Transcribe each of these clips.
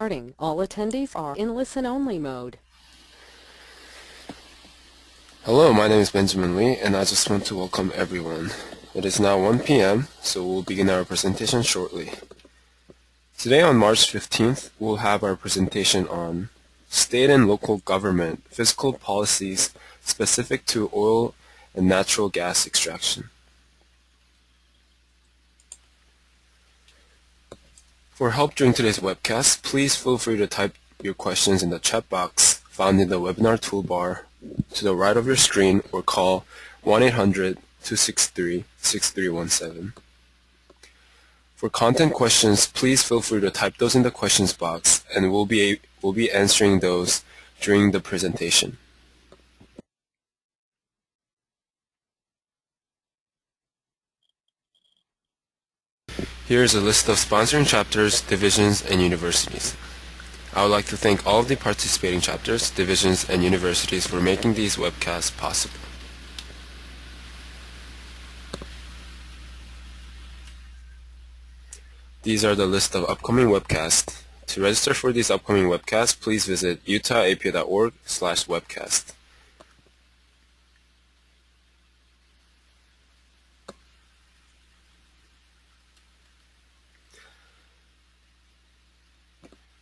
Starting. All attendees are in listen-only mode. Hello, my name is Benjamin Lee, and I just want to welcome everyone. It is now 1 p.m., so we'll begin our presentation shortly. Today on March 15th, we'll have our presentation on state and local government fiscal policies specific to oil and natural gas extraction. For help during today's webcast, please feel free to type your questions in the chat box found in the webinar toolbar to the right of your screen or call 1-800-263-6317. For content questions, please feel free to type those in the questions box and we'll be answering those during the presentation. Here is a list of sponsoring chapters, divisions, and universities. I would like to thank all of the participating chapters, divisions, and universities for making these webcasts possible. These are the list of upcoming webcasts. To register for these upcoming webcasts, please visit utahapa.org/webcast.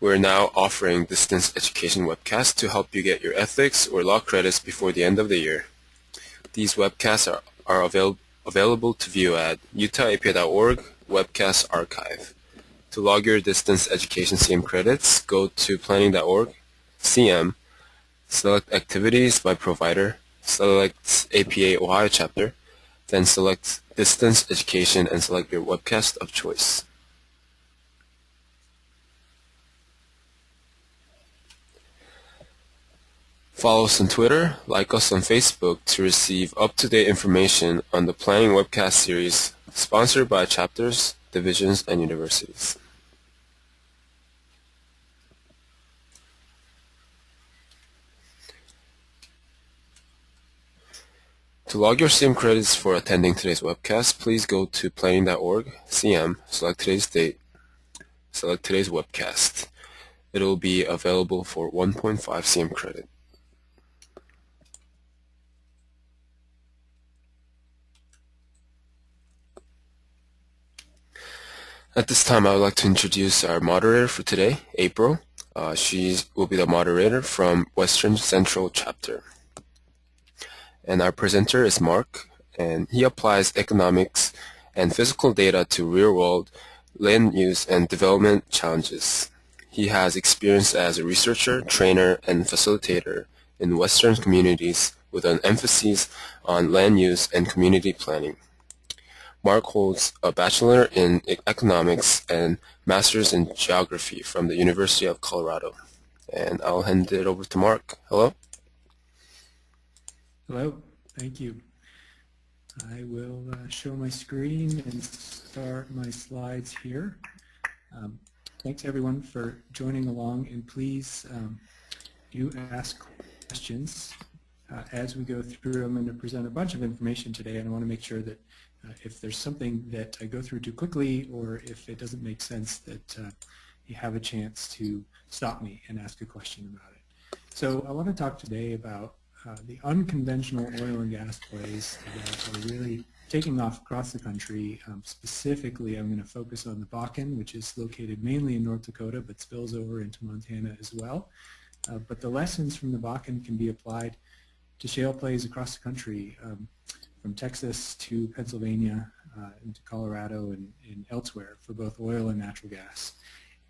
We're now offering distance education webcasts to help you get your ethics or law credits before the end of the year. These webcasts are available to view at utahapa.org webcast archive. To log your distance education CM credits, go to planning.org, CM, select activities by provider, select APA Ohio chapter, then select distance education and select your webcast of choice. Follow us on Twitter, like us on Facebook to receive up-to-date information on the Planning webcast series sponsored by chapters, divisions, and universities. To log your CM credits for attending today's webcast, please go to planning.org, CM, select today's date, select today's webcast. It will be available for 1.5 CM credit. At this time, I would like to introduce our moderator for today, April. She will be the moderator from Western Central Chapter. And our presenter is Mark, and he applies economics and physical data to real-world land use and development challenges. He has experience as a researcher, trainer, and facilitator in Western communities with an emphasis on land use and community planning. Mark holds a bachelor in economics and master's in geography from the University of Colorado. And I'll hand it over to Mark. Hello. Hello. Thank you. I will show my screen and start my slides here. Thanks everyone for joining along, and please do ask questions as we go through. I'm going to present a bunch of information today, and I want to make sure that if there's something that I go through too quickly or if it doesn't make sense, that you have a chance to stop me and ask a question about it. So I want to talk today about the unconventional oil and gas plays that are really taking off across the country. Specifically, I'm going to focus on the Bakken, which is located mainly in North Dakota but spills over into Montana as well. But the lessons from the Bakken can be applied to shale plays across the country, from Texas to Pennsylvania, into Colorado and elsewhere for both oil and natural gas.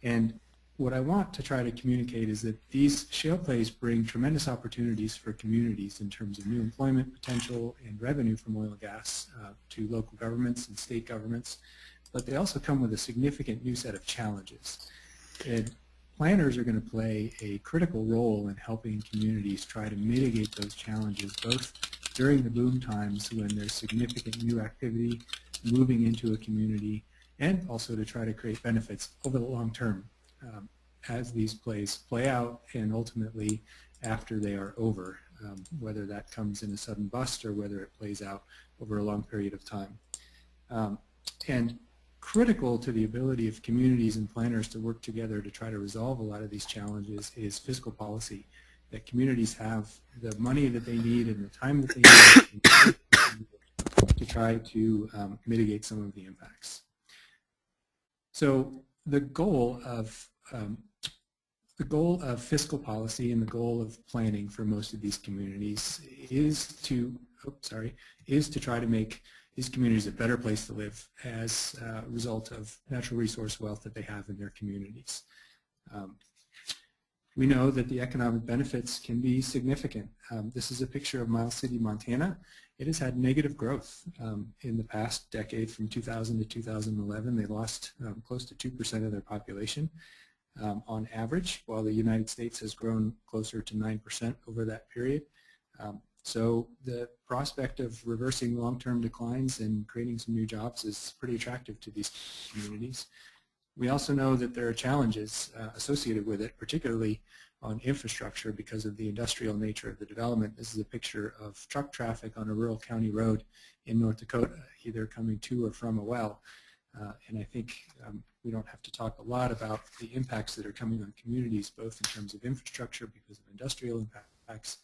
And what I want to try to communicate is that these shale plays bring tremendous opportunities for communities in terms of new employment potential and revenue from oil and gas to local governments and state governments, but they also come with a significant new set of challenges. And planners are going to play a critical role in helping communities try to mitigate those challenges, both during the boom times when there's significant new activity moving into a community, and also to try to create benefits over the long term as these plays play out and ultimately after they are over, whether that comes in a sudden bust or whether it plays out over a long period of time. And critical to the ability of communities and planners to work together to try to resolve a lot of these challenges is fiscal policy, that communities have the money that they need and the time that they need to try to mitigate some of the impacts. So the goal of fiscal policy and the goal of planning for most of these communities is to try to make these communities a better place to live as a result of natural resource wealth that they have in their communities. We know that the economic benefits can be significant. This is a picture of Miles City, Montana. It has had negative growth in the past decade. From 2000 to 2011. They lost close to 2% of their population on average, while the United States has grown closer to 9% over that period. So the prospect of reversing long-term declines and creating some new jobs is pretty attractive to these communities. We also know that there are challenges associated with it, particularly on infrastructure because of the industrial nature of the development. This is a picture of truck traffic on a rural county road in North Dakota, either coming to or from a well. And I think we don't have to talk a lot about the impacts that are coming on communities, both in terms of infrastructure because of industrial impacts,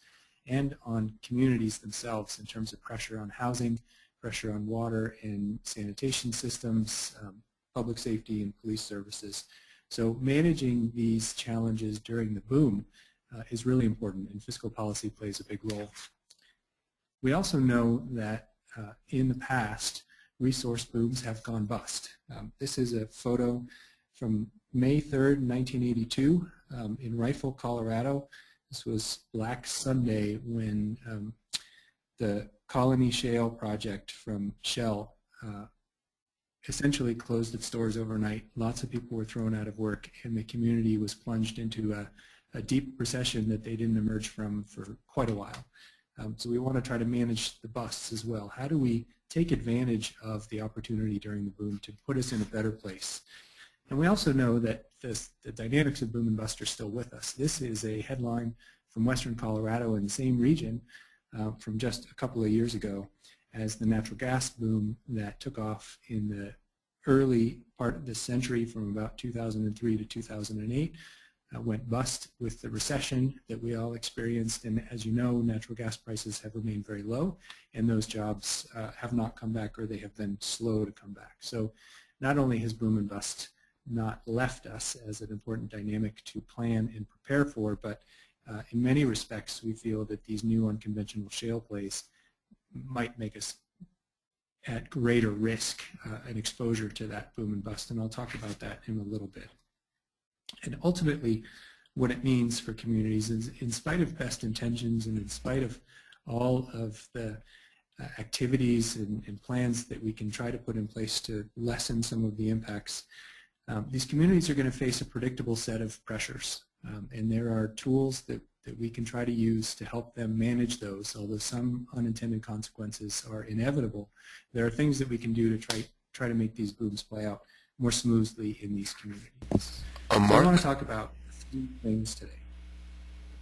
and on communities themselves in terms of pressure on housing, pressure on water and sanitation systems, public safety and police services. So managing these challenges during the boom is really important, and fiscal policy plays a big role. We also know that in the past, resource booms have gone bust. This is a photo from May 3rd, 1982 in Rifle, Colorado. This was Black Sunday when the Colony Shale project from Shell essentially closed its doors overnight. Lots of people were thrown out of work, and the community was plunged into a deep recession that they didn't emerge from for quite a while. So we want to try to manage the busts as well. How do we take advantage of the opportunity during the boom to put us in a better place? And we also know that the dynamics of boom and bust are still with us. This is a headline from western Colorado in the same region from just a couple of years ago, as the natural gas boom that took off in the early part of this century from about 2003 to 2008 went bust with the recession that we all experienced. And as you know, natural gas prices have remained very low, and those jobs have not come back, or they have been slow to come back. So not only has boom and bust not left us as an important dynamic to plan and prepare for, but in many respects we feel that these new unconventional shale plays might make us at greater risk and exposure to that boom and bust, and I'll talk about that in a little bit. And ultimately what it means for communities is, in spite of best intentions and in spite of all of the activities and plans that we can try to put in place to lessen some of the impacts, these communities are going to face a predictable set of pressures, and there are tools that we can try to use to help them manage those. Although some unintended consequences are inevitable, there are things that we can do to try to make these booms play out more smoothly in these communities. So I want to talk about 3 things today.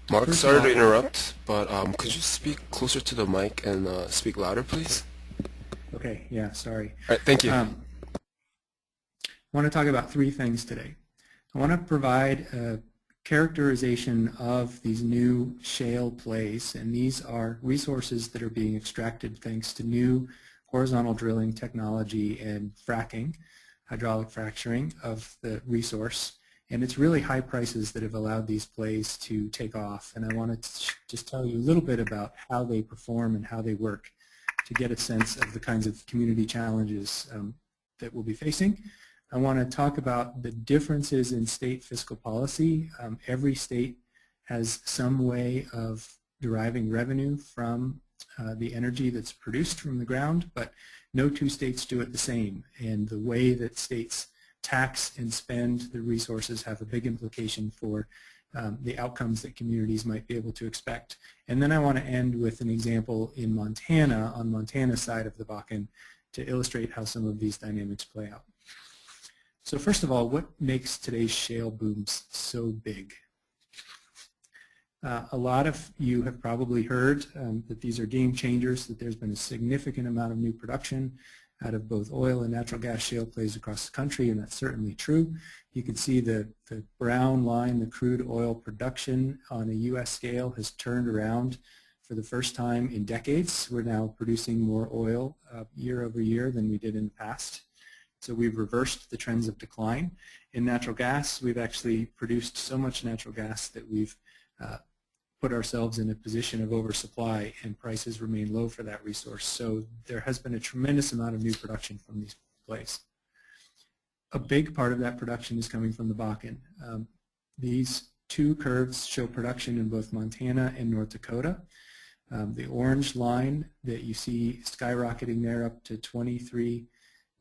Mark, sorry to interrupt, but could you speak closer to the mic and speak louder, please? Okay, yeah, sorry. All right, thank you. I want to talk about 3 things today. I want to provide a characterization of these new shale plays, and these are resources that are being extracted thanks to new horizontal drilling technology and fracking, hydraulic fracturing of the resource. And it's really high prices that have allowed these plays to take off. And I want to just tell you a little bit about how they perform and how they work to get a sense of the kinds of community challenges that we'll be facing. I want to talk about the differences in state fiscal policy. Every state has some way of deriving revenue from the energy that's produced from the ground, but no 2 states do it the same. And the way that states tax and spend the resources have a big implication for the outcomes that communities might be able to expect. And then I want to end with an example in Montana, on Montana's side of the Bakken, to illustrate how some of these dynamics play out. So first of all, what makes today's shale booms so big? A lot of you have probably heard that these are game changers, that there's been a significant amount of new production, out of both oil and natural gas shale plays across the country, and that's certainly true. You can see the brown line, the crude oil production on a U.S. scale has turned around for the first time in decades. We're now producing more oil year over year than we did in the past. So we've reversed the trends of decline. In natural gas, we've actually produced so much natural gas that we've put ourselves in a position of oversupply, and prices remain low for that resource. So there has been a tremendous amount of new production from these plays. A big part of that production is coming from the Bakken. These two curves show production in both Montana and North Dakota. The orange line that you see skyrocketing there up to 23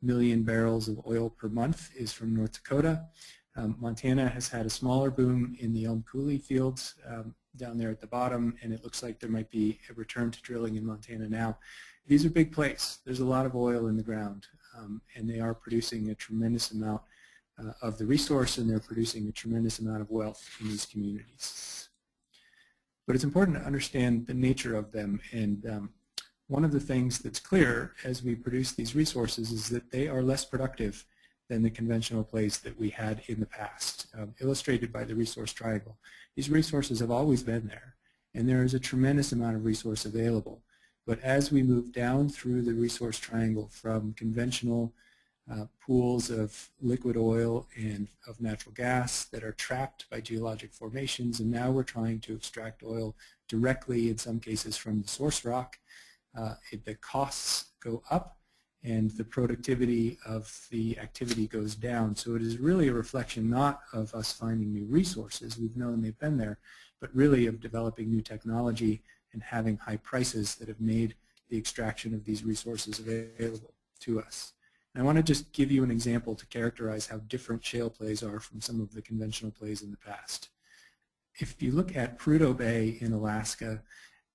million barrels of oil per month is from North Dakota. Montana has had a smaller boom in the Elm Coulee fields down there at the bottom, and it looks like there might be a return to drilling in Montana now. These are big plays. There's a lot of oil in the ground, and they are producing a tremendous amount of the resource, and they're producing a tremendous amount of wealth in these communities. But it's important to understand the nature of them, and one of the things that's clear as we produce these resources is that they are less productive than the conventional plays that we had in the past, illustrated by the resource triangle. These resources have always been there, and there is a tremendous amount of resource available. But as we move down through the resource triangle from conventional pools of liquid oil and of natural gas that are trapped by geologic formations, and now we're trying to extract oil directly, in some cases, from the source rock, the costs go up and the productivity of the activity goes down. So it is really a reflection not of us finding new resources, we've known they've been there, but really of developing new technology and having high prices that have made the extraction of these resources available to us. And I want to just give you an example to characterize how different shale plays are from some of the conventional plays in the past. If you look at Prudhoe Bay in Alaska,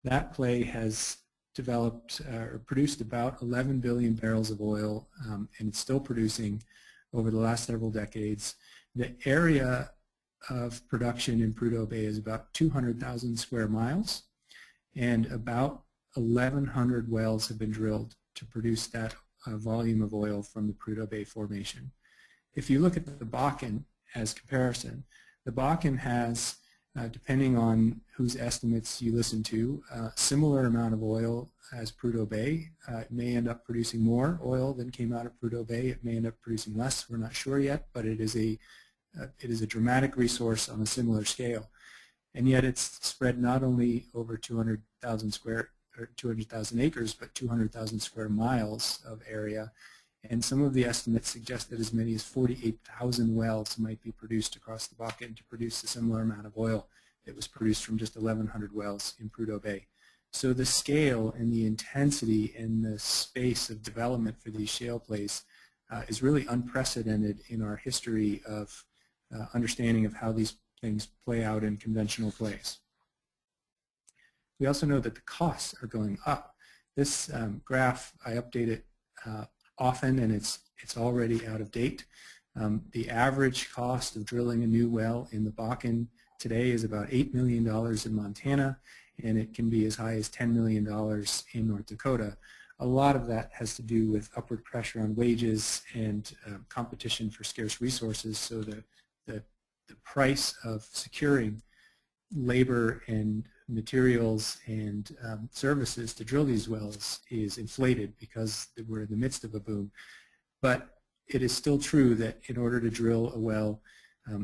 that play has developed or produced about 11 billion barrels of oil, and it's still producing over the last several decades. The area of production in Prudhoe Bay is about 200,000 square miles, and about 1,100 wells have been drilled to produce that volume of oil from the Prudhoe Bay Formation. If you look at the Bakken as comparison, the Bakken has, depending on whose estimates you listen to, similar amount of oil as Prudhoe Bay. It may end up producing more oil than came out of Prudhoe Bay. It may end up producing less. We're not sure yet, but it is a dramatic resource on a similar scale. And yet it's spread not only over 200,000 acres, but 200,000 square miles of area. And some of the estimates suggest that as many as 48,000 wells might be produced across the Bakken to produce a similar amount of oil that was produced from just 1,100 wells in Prudhoe Bay. So the scale and the intensity and the space of development for these shale plays is really unprecedented in our history of understanding of how these things play out in conventional plays. We also know that the costs are going up. This graph, I update it often, and it's already out of date. The average cost of drilling a new well in the Bakken today is about $8 million in Montana, and it can be as high as $10 million in North Dakota. A lot of that has to do with upward pressure on wages and competition for scarce resources, so the price of securing labor and materials and services to drill these wells is inflated because we're in the midst of a boom. But it is still true that in order to drill a well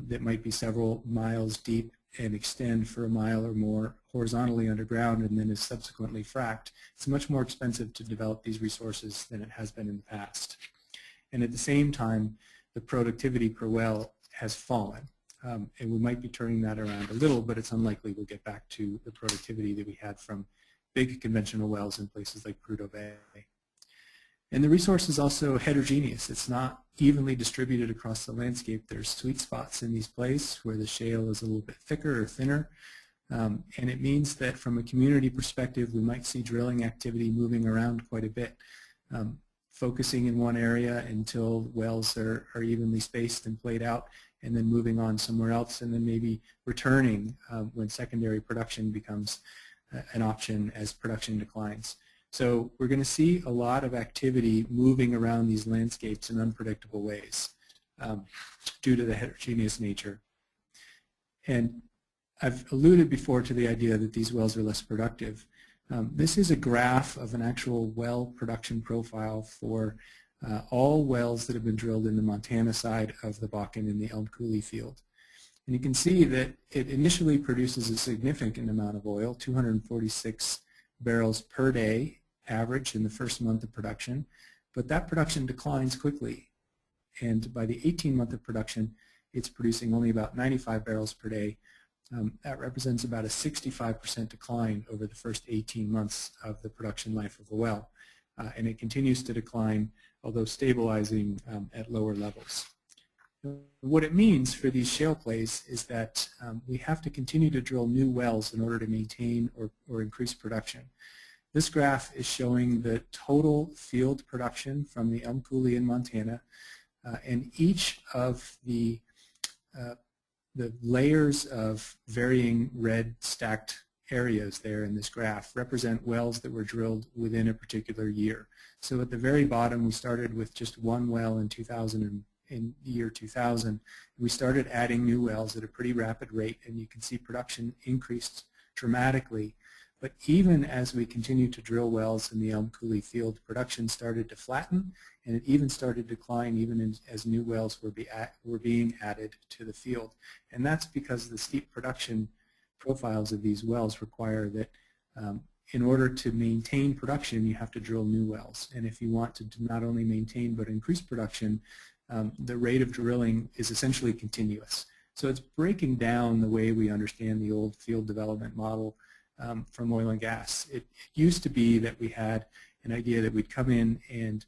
that might be several miles deep and extend for a mile or more horizontally underground and then is subsequently fracked, it's much more expensive to develop these resources than it has been in the past. And at the same time, the productivity per well has fallen. And we might be turning that around a little, but it's unlikely we'll get back to the productivity that we had from big conventional wells in places like Prudhoe Bay. And the resource is also heterogeneous. It's not evenly distributed across the landscape. There's sweet spots in these plays where the shale is a little bit thicker or thinner. And it means that from a community perspective, we might see drilling activity moving around quite a bit, focusing in one area until wells are evenly spaced and played out, and then moving on somewhere else, and then maybe returning when secondary production becomes an option as production declines. So we're going to see a lot of activity moving around these landscapes in unpredictable ways due to the heterogeneous nature. And I've alluded before to the idea that these wells are less productive. This is a graph of an actual well production profile for all wells that have been drilled in the Montana side of the Bakken in the Elm Coulee field. And you can see that it initially produces a significant amount of oil, 246 barrels per day average in the first month of production, but that production declines quickly. And by the 18th month of production, it's producing only about 95 barrels per day. That represents about a 65% decline over the first 18 months of the production life of a well. And it continues to decline, although stabilizing at lower levels. What it means for these shale plays is that we have to continue to drill new wells in order to maintain or increase production. This graph is showing the total field production from the Elm Coulee in Montana, and each of the layers of varying red stacked areas there in this graph represent wells that were drilled within a particular year. So at the very bottom, we started with just one well in the year 2000. We started adding new wells at a pretty rapid rate, and you can see production increased dramatically. But even as we continued to drill wells in the Elm Coulee field, production started to flatten, and it even started to decline even as new wells were being added to the field. And that's because the steep production profiles of these wells require that in order to maintain production, you have to drill new wells. And if you want to not only maintain but increase production, the rate of drilling is essentially continuous. So it's breaking down the way we understand the old field development model from oil and gas. It used to be that we had an idea that we'd come in and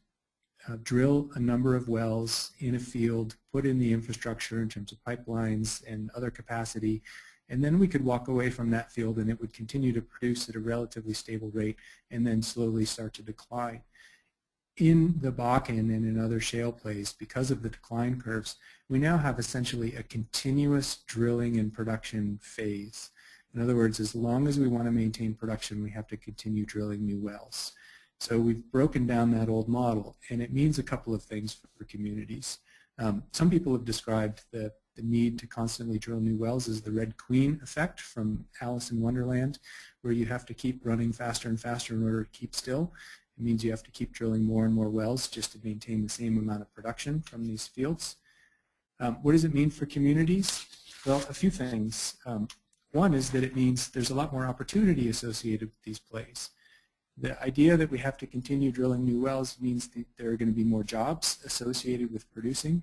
drill a number of wells in a field, put in the infrastructure in terms of pipelines and other capacity, and then we could walk away from that field and it would continue to produce at a relatively stable rate and then slowly start to decline. In the Bakken and in other shale plays, because of the decline curves, we now have essentially a continuous drilling and production phase. In other words, as long as we want to maintain production, we have to continue drilling new wells. So we've broken down that old model, and it means a couple of things for communities. Some people have described the need to constantly drill new wells as the Red Queen effect from Alice in Wonderland, where you have to keep running faster and faster in order to keep still. It means you have to keep drilling more and more wells just to maintain the same amount of production from these fields. What does it mean for communities? Well, a few things. One is that it means there's a lot more opportunity associated with these plays. The idea that we have to continue drilling new wells means that there are going to be more jobs associated with producing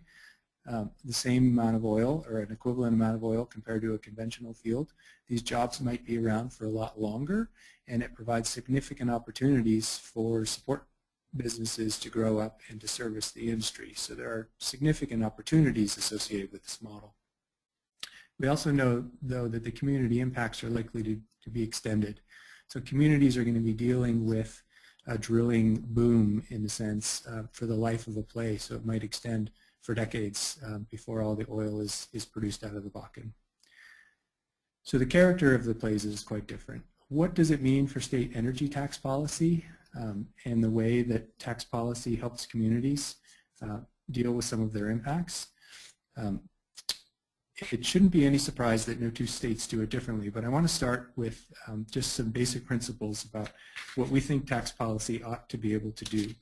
the same amount of oil or an equivalent amount of oil compared to a conventional field. These jobs might be around for a lot longer, and it provides significant opportunities for support businesses to grow up and to service the industry. So there are significant opportunities associated with this model. We also know, though, that the community impacts are likely to be extended. So communities are going to be dealing with a drilling boom, in a sense, for the life of a play, so it might extend for decades before all the oil is produced out of the Bakken. So the character of the plays is quite different. What does it mean for state energy tax policy and the way that tax policy helps communities deal with some of their impacts? It shouldn't be any surprise that no two states do it differently, but I want to start with just some basic principles about what we think tax policy ought to be able to do.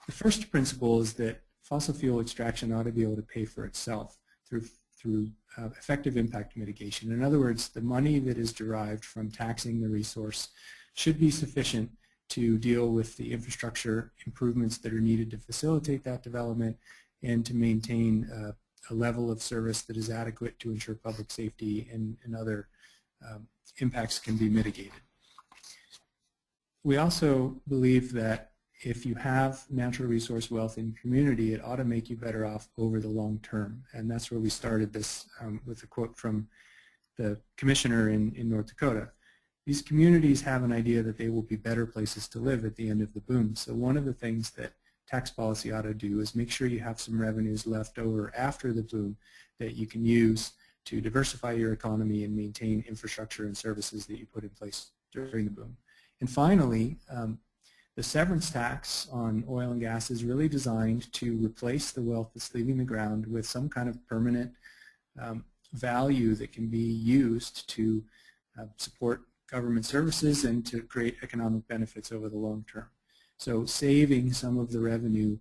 The first principle is that fossil fuel extraction ought to be able to pay for itself through effective impact mitigation. In other words, the money that is derived from taxing the resource should be sufficient to deal with the infrastructure improvements that are needed to facilitate that development and to maintain a level of service that is adequate to ensure public safety and other impacts can be mitigated. We also believe that if you have natural resource wealth in your community, it ought to make you better off over the long term. And that's where we started this with a quote from the commissioner in North Dakota. These communities have an idea that they will be better places to live at the end of the boom. So one of the things that tax policy ought to do is make sure you have some revenues left over after the boom that you can use to diversify your economy and maintain infrastructure and services that you put in place during the boom. And finally, The severance tax on oil and gas is really designed to replace the wealth that's leaving the ground with some kind of permanent value that can be used to support government services and to create economic benefits over the long term. So saving some of the revenue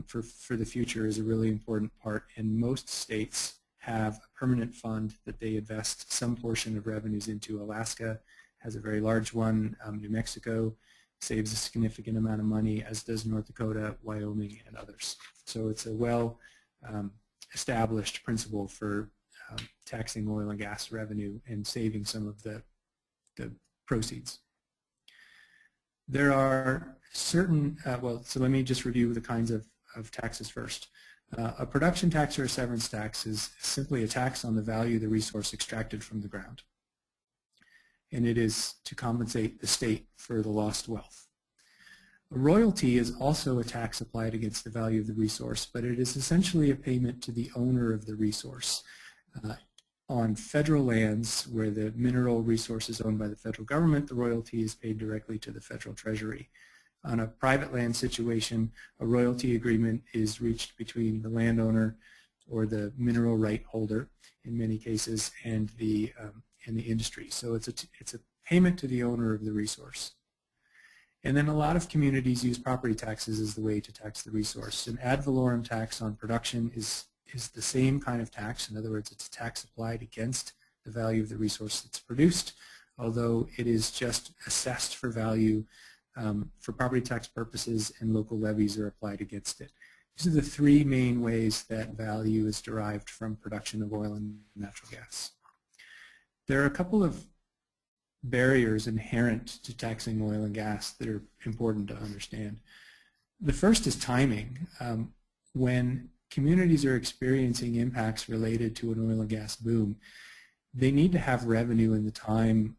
for the future is a really important part, and most states have a permanent fund that they invest some portion of revenues into. Alaska has a very large one. New Mexico saves a significant amount of money, as does North Dakota, Wyoming, and others. So it's a well established principle for taxing oil and gas revenue and saving some of the proceeds. There are certain, so let me just review the kinds of taxes first. A production tax or a severance tax is simply a tax on the value of the resource extracted from the ground, and it is to compensate the state for the lost wealth. A royalty is also a tax applied against the value of the resource, but it is essentially a payment to the owner of the resource. On federal lands where the mineral resource is owned by the federal government, the royalty is paid directly to the federal treasury. On a private land situation, a royalty agreement is reached between the landowner or the mineral right holder, in many cases, and the industry. So it's a payment to the owner of the resource. And then a lot of communities use property taxes as the way to tax the resource. An ad valorem tax on production is the same kind of tax. In other words, it's a tax applied against the value of the resource that's produced, although it is just assessed for value for property tax purposes, and local levies are applied against it. These are the three main ways that value is derived from production of oil and natural gas. There are a couple of barriers inherent to taxing oil and gas that are important to understand. The first is timing. When communities are experiencing impacts related to an oil and gas boom, they need to have revenue in the time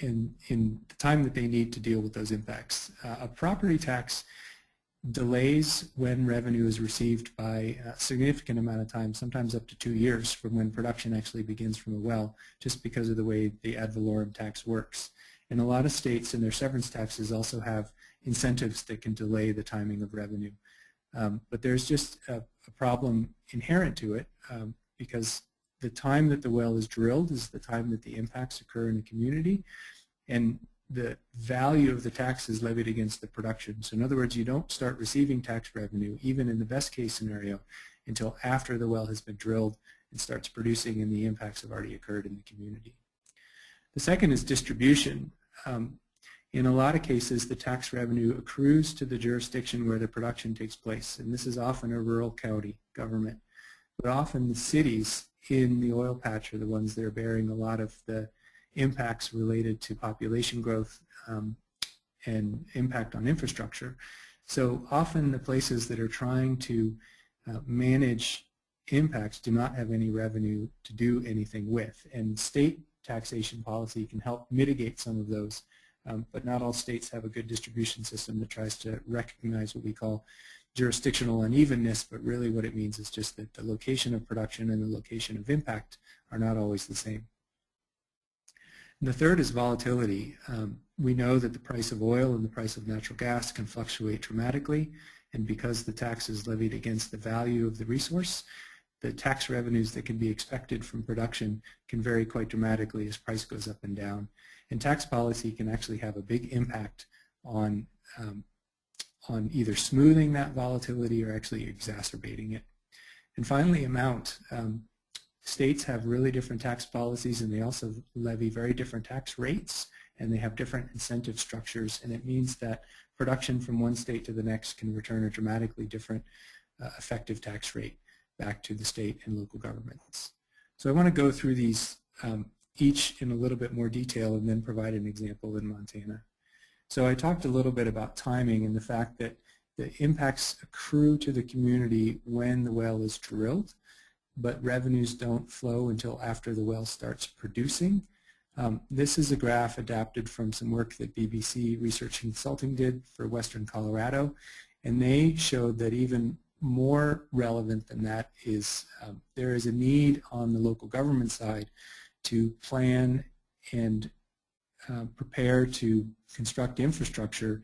that they need to deal with those impacts. A property tax delays when revenue is received by a significant amount of time, sometimes up to 2 years from when production actually begins from a well, just because of the way the ad valorem tax works. And a lot of states in their severance taxes also have incentives that can delay the timing of revenue. But there's just a problem inherent to it because the time that the well is drilled is the time that the impacts occur in the community, and the value of the tax is levied against the production. So in other words, you don't start receiving tax revenue, even in the best case scenario, until after the well has been drilled and starts producing and the impacts have already occurred in the community. The second is distribution. In a lot of cases, the tax revenue accrues to the jurisdiction where the production takes place, and this is often a rural county government. But often the cities in the oil patch are the ones that are bearing a lot of the impacts related to population growth and impact on infrastructure. So often the places that are trying to manage impacts do not have any revenue to do anything with, and state taxation policy can help mitigate some of those. But not all states have a good distribution system that tries to recognize what we call jurisdictional unevenness, but really what it means is just that the location of production and the location of impact are not always the same. And the third is volatility. We know that the price of oil and the price of natural gas can fluctuate dramatically, and because the tax is levied against the value of the resource, the tax revenues that can be expected from production can vary quite dramatically as price goes up and down. And tax policy can actually have a big impact on either smoothing that volatility or actually exacerbating it. And finally, amount. States have really different tax policies, and they also levy very different tax rates, and they have different incentive structures, and it means that production from one state to the next can return a dramatically different effective tax rate back to the state and local governments. So I want to go through these each in a little bit more detail and then provide an example in Montana. So I talked a little bit about timing and the fact that the impacts accrue to the community when the well is drilled, but revenues don't flow until after the well starts producing. This is a graph adapted from some work that BBC Research Consulting did for Western Colorado, and they showed that even more relevant than that is there is a need on the local government side to plan and prepare to construct infrastructure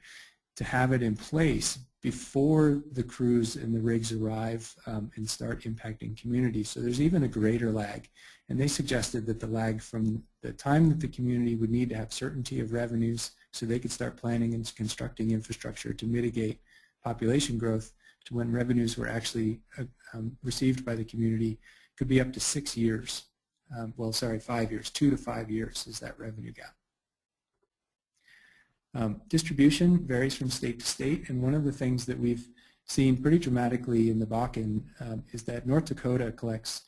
to have it in place before the crews and the rigs arrive and start impacting communities. So there's even a greater lag. And they suggested that the lag from the time that the community would need to have certainty of revenues so they could start planning and constructing infrastructure to mitigate population growth to when revenues were actually received by the community could be up to 6 years. 5 years. 2 to 5 years is that revenue gap. Distribution varies from state to state, and one of the things that we've seen pretty dramatically in the Bakken is that North Dakota collects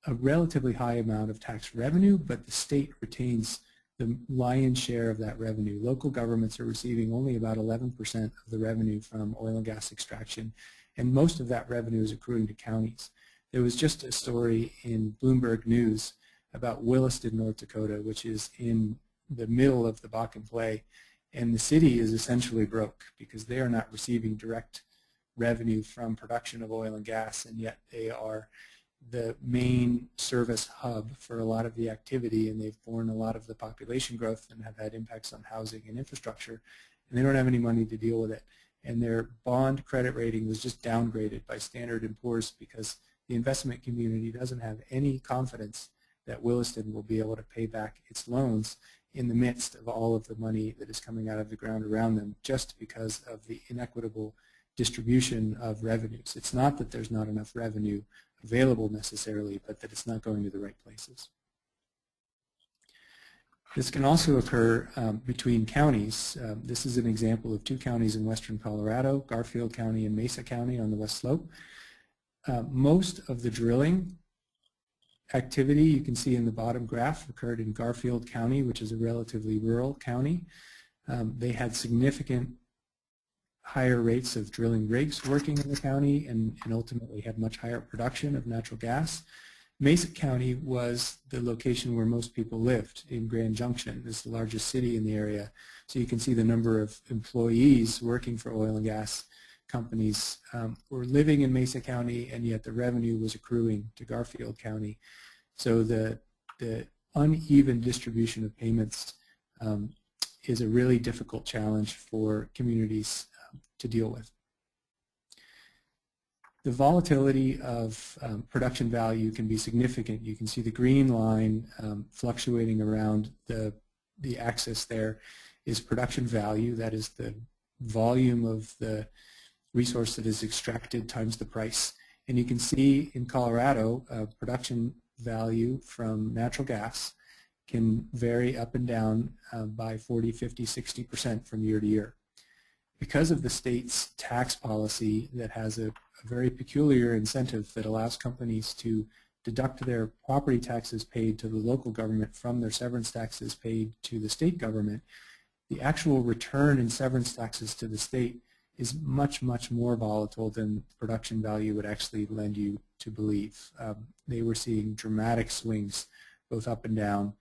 a relatively high amount of tax revenue, but the state retains the lion's share of that revenue. Local governments are receiving only about 11% of the revenue from oil and gas extraction, and most of that revenue is accruing to counties. There was just a story in Bloomberg News about Williston, North Dakota, which is in the middle of the Bakken Play, and the city is essentially broke because they are not receiving direct revenue from production of oil and gas, and yet they are the main service hub for a lot of the activity, and they've borne a lot of the population growth and have had impacts on housing and infrastructure, and they don't have any money to deal with it. And their bond credit rating was just downgraded by Standard & Poor's because the investment community doesn't have any confidence that Williston will be able to pay back its loans in the midst of all of the money that is coming out of the ground around them just because of the inequitable distribution of revenues. It's not that there's not enough revenue available necessarily, but that it's not going to the right places. This can also occur between counties. This is an example of 2 counties in western Colorado, Garfield County and Mesa County on the west slope. Most of the drilling activity you can see in the bottom graph occurred in Garfield County, which is a relatively rural county. They had significant higher rates of drilling rigs working in the county and ultimately had much higher production of natural gas. Mesa County was the location where most people lived in Grand Junction. It's the largest city in the area. So you can see the number of employees working for oil and gas companies were living in Mesa County, and yet the revenue was accruing to Garfield County. So the uneven distribution of payments is a really difficult challenge for communities to deal with. The volatility of production value can be significant. You can see the green line fluctuating around the axis there is production value. That is the volume of the resource that is extracted times the price. And you can see in Colorado, production value from natural gas can vary up and down by 40, 50, 60% from year to year. Because of the state's tax policy that has a very peculiar incentive that allows companies to deduct their property taxes paid to the local government from their severance taxes paid to the state government, the actual return in severance taxes to the state is much, much more volatile than production value would actually lend you to believe. They were seeing dramatic swings both up and down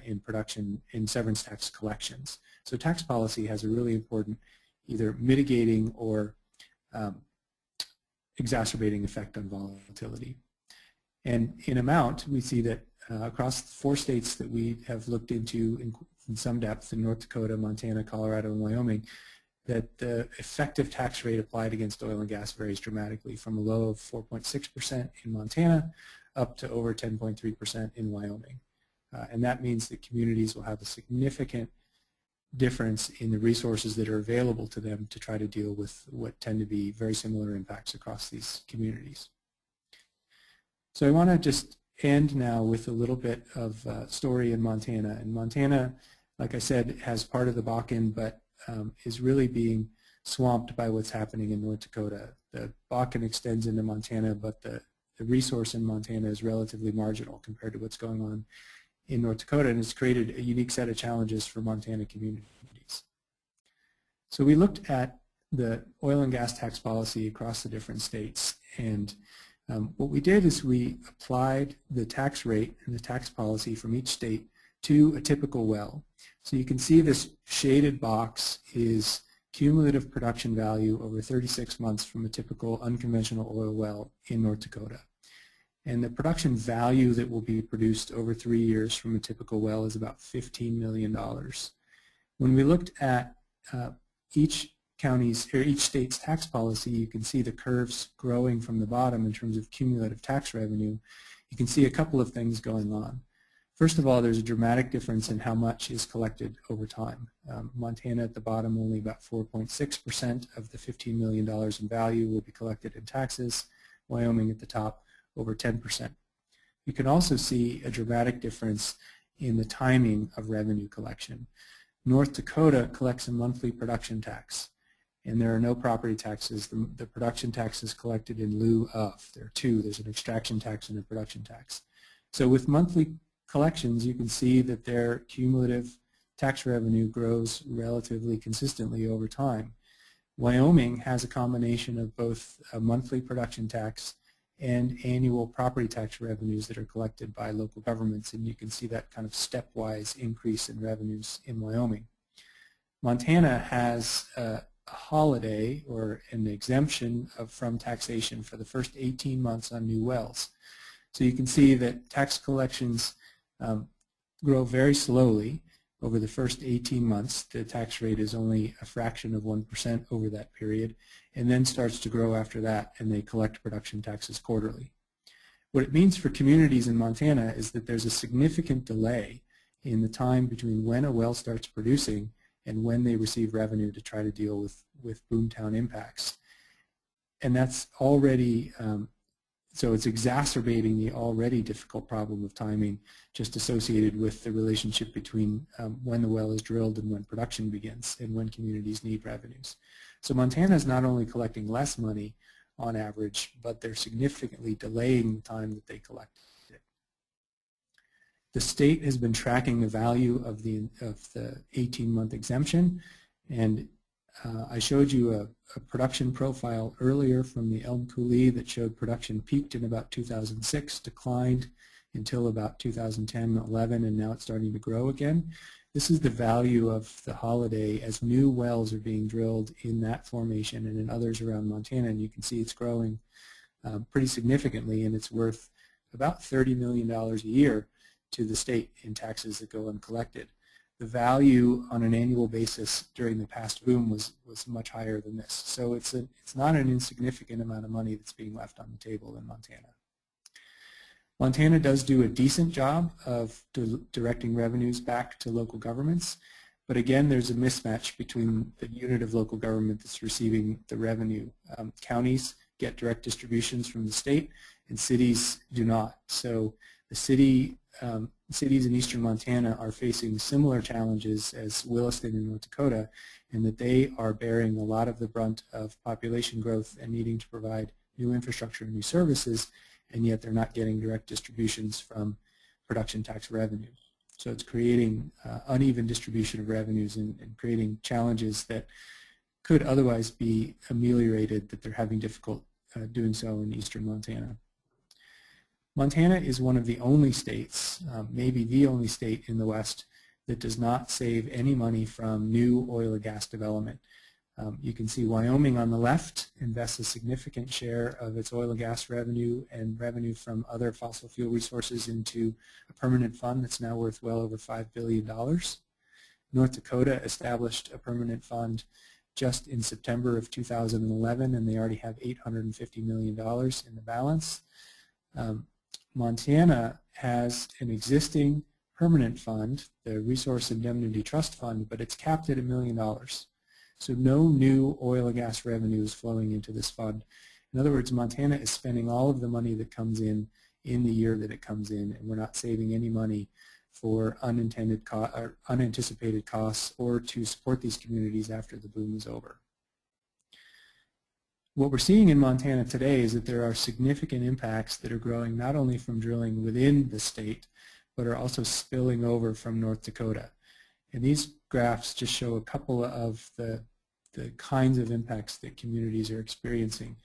in production in severance tax collections. So tax policy has a really important either mitigating or exacerbating effect on volatility. And in amount, we see that across 4 states that we have looked into in some depth, in North Dakota, Montana, Colorado, and Wyoming, that the effective tax rate applied against oil and gas varies dramatically from a low of 4.6% in Montana up to over 10.3% in Wyoming. And that means that communities will have a significant difference in the resources that are available to them to try to deal with what tend to be very similar impacts across these communities. So I want to just end now with a little bit of story in Montana. And Montana, like I said, has part of the Bakken, but is really being swamped by what's happening in North Dakota. The Bakken extends into Montana, but the resource in Montana is relatively marginal compared to what's going on in North Dakota, and it's created a unique set of challenges for Montana communities. So we looked at the oil and gas tax policy across the different states, and what we did is we applied the tax rate and the tax policy from each state to a typical well. So you can see this shaded box is cumulative production value over 36 months from a typical unconventional oil well in North Dakota. And the production value that will be produced over 3 years from a typical well is about $15 million. When we looked at each state's tax policy, you can see the curves growing from the bottom in terms of cumulative tax revenue. You can see a couple of things going on. First of all, there's a dramatic difference in how much is collected over time. Montana at the bottom, only about 4.6% of the $15 million in value will be collected in taxes. Wyoming at the top, over 10%. You can also see a dramatic difference in the timing of revenue collection. North Dakota collects a monthly production tax, and there are no property taxes. The production tax is collected in lieu of. There are two. There's an extraction tax and a production tax. So with monthly collections, you can see that their cumulative tax revenue grows relatively consistently over time. Wyoming has a combination of both a monthly production tax and annual property tax revenues that are collected by local governments, and you can see that kind of stepwise increase in revenues in Wyoming. Montana has a holiday or an exemption from taxation for the first 18 months on new wells. So you can see that tax collections grow very slowly over the first 18 months. The tax rate is only a fraction of 1% over that period, and then starts to grow after that, and they collect production taxes quarterly. What it means for communities in Montana is that there's a significant delay in the time between when a well starts producing and when they receive revenue to try to deal with boomtown impacts. And that's already so it's exacerbating the already difficult problem of timing just associated with the relationship between when the well is drilled and when production begins and when communities need revenues. So Montana is not only collecting less money on average, but they're significantly delaying the time that they collect it. The state has been tracking the value of the 18-month exemption, and I showed you a production profile earlier from the Elm Coulee that showed production peaked in about 2006, declined until about 2010-11, and now it's starting to grow again. This is the value of the holiday as new wells are being drilled in that formation and in others around Montana, and you can see it's growing pretty significantly, and it's worth about $30 million a year to the state in taxes that go uncollected. The value on an annual basis during the past boom was much higher than this. So it's not an insignificant amount of money that's being left on the table in Montana. Montana does do a decent job of directing revenues back to local governments, but again, there's a mismatch between the unit of local government that's receiving the revenue. Counties get direct distributions from the state, and cities do not. So the cities in eastern Montana are facing similar challenges as Williston in North Dakota, in that they are bearing a lot of the brunt of population growth and needing to provide new infrastructure and new services, and yet they're not getting direct distributions from production tax revenue. So it's creating uneven distribution of revenues and creating challenges that could otherwise be ameliorated, that they're having difficult doing so in eastern Montana. Montana is one of the only states, maybe the only state in the West, that does not save any money from new oil or gas development. You can see Wyoming on the left invests a significant share of its oil and gas revenue and revenue from other fossil fuel resources into a permanent fund that's now worth well over $5 billion. North Dakota established a permanent fund just in September of 2011, and they already have $850 million in the balance. Montana has an existing permanent fund, the Resource Indemnity Trust Fund, but it's capped at $1 million. So no new oil and gas revenue is flowing into this fund. In other words, Montana is spending all of the money that comes in the year that it comes in, and we're not saving any money for unanticipated costs or to support these communities after the boom is over. What we're seeing in Montana today is that there are significant impacts that are growing not only from drilling within the state, but are also spilling over from North Dakota. And these graphs just show a couple of the kinds of impacts that communities are experiencing.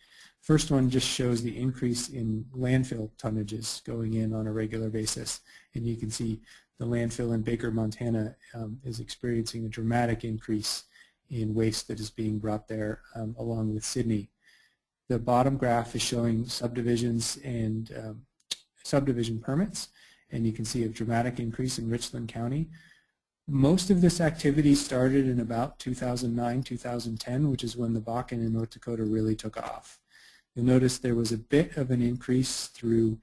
First one just shows the increase in landfill tonnages going in on a regular basis. And you can see the landfill in Baker, Montana is experiencing a dramatic increase in waste that is being brought there along with Sydney. The bottom graph is showing subdivisions and subdivision permits, and you can see a dramatic increase in Richland County. Most of this activity started in about 2009, 2010, which is when the Bakken in North Dakota really took off. You'll notice there was a bit of an increase through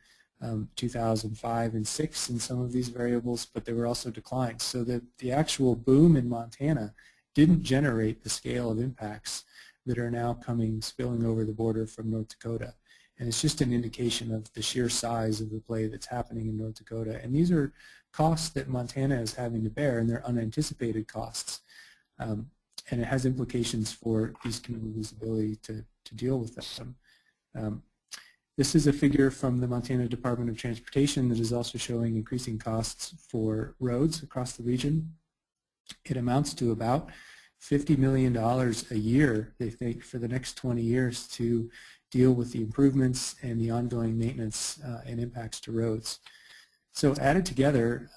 2005 and 6 in some of these variables, but there were also declines. So that the actual boom in Montana didn't generate the scale of impacts that are now spilling over the border from North Dakota. And it's just an indication of the sheer size of the play that's happening in North Dakota. And these are costs that Montana is having to bear, and they're unanticipated costs. And it has implications for these communities' ability to deal with them. This is a figure from the Montana Department of Transportation that is also showing increasing costs for roads across the region. It amounts to about $50 million a year, they think, for the next 20 years to deal with the improvements and the ongoing maintenance and impacts to roads. So added together,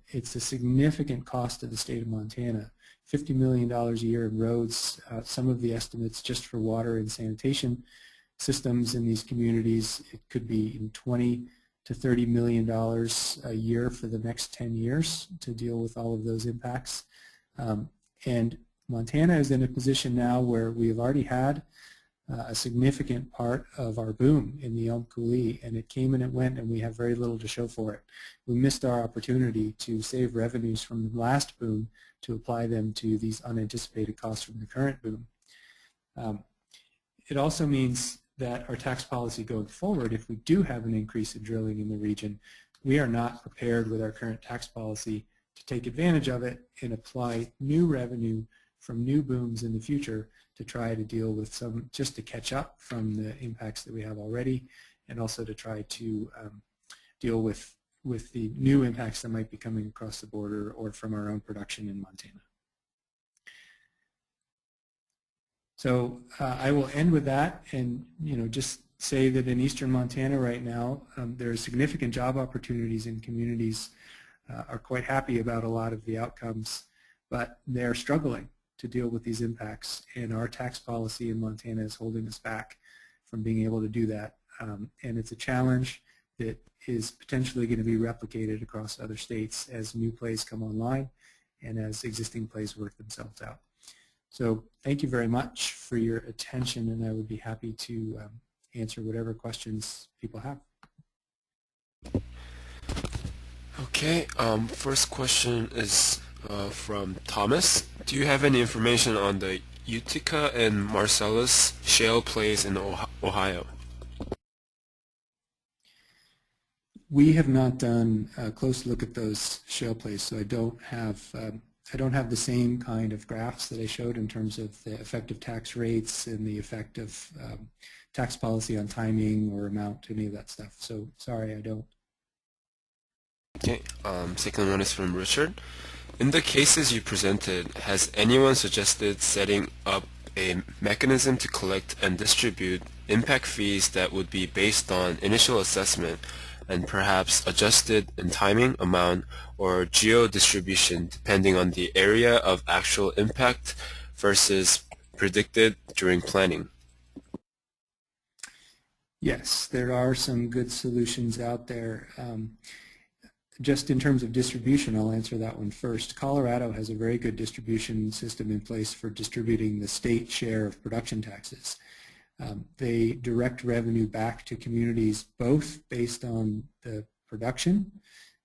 it's a significant cost to the state of Montana. $50 million a year in roads, some of the estimates just for water and sanitation systems in these communities, it could be in $20 to $30 million a year for the next 10 years to deal with all of those impacts. And Montana is in a position now where we have already had a significant part of our boom in the Elm Coulee, and it came and it went, and we have very little to show for it. We missed our opportunity to save revenues from the last boom to apply them to these unanticipated costs from the current boom. It also means that our tax policy going forward, if we do have an increase in drilling in the region, we are not prepared with our current tax policy to take advantage of it and apply new revenue from new booms in the future to try to deal with some, just to catch up from the impacts that we have already, and also to try to deal with the new impacts that might be coming across the border or from our own production in Montana. So I will end with that, and just say that in eastern Montana right now, there are significant job opportunities, and communities are quite happy about a lot of the outcomes, but they're struggling to deal with these impacts, and our tax policy in Montana is holding us back from being able to do that. And it's a challenge that is potentially going to be replicated across other states as new plays come online and as existing plays work themselves out. So thank you very much for your attention, and I would be happy to answer whatever questions people have. Okay, first question is from Thomas. Do you have any information on the Utica and Marcellus shale plays in Ohio? We have not done a close look at those shale plays, so I don't have the same kind of graphs that I showed in terms of the effective tax rates and the effect of tax policy on timing or amount to any of that stuff. So sorry, I don't. Okay, second one is from Richard. In the cases you presented, has anyone suggested setting up a mechanism to collect and distribute impact fees that would be based on initial assessment and perhaps adjusted in timing, amount, or geo-distribution depending on the area of actual impact versus predicted during planning? Yes, there are some good solutions out there. Just in terms of distribution, I'll answer that one first. Colorado has a very good distribution system in place for distributing the state share of production taxes. They direct revenue back to communities both based on the production,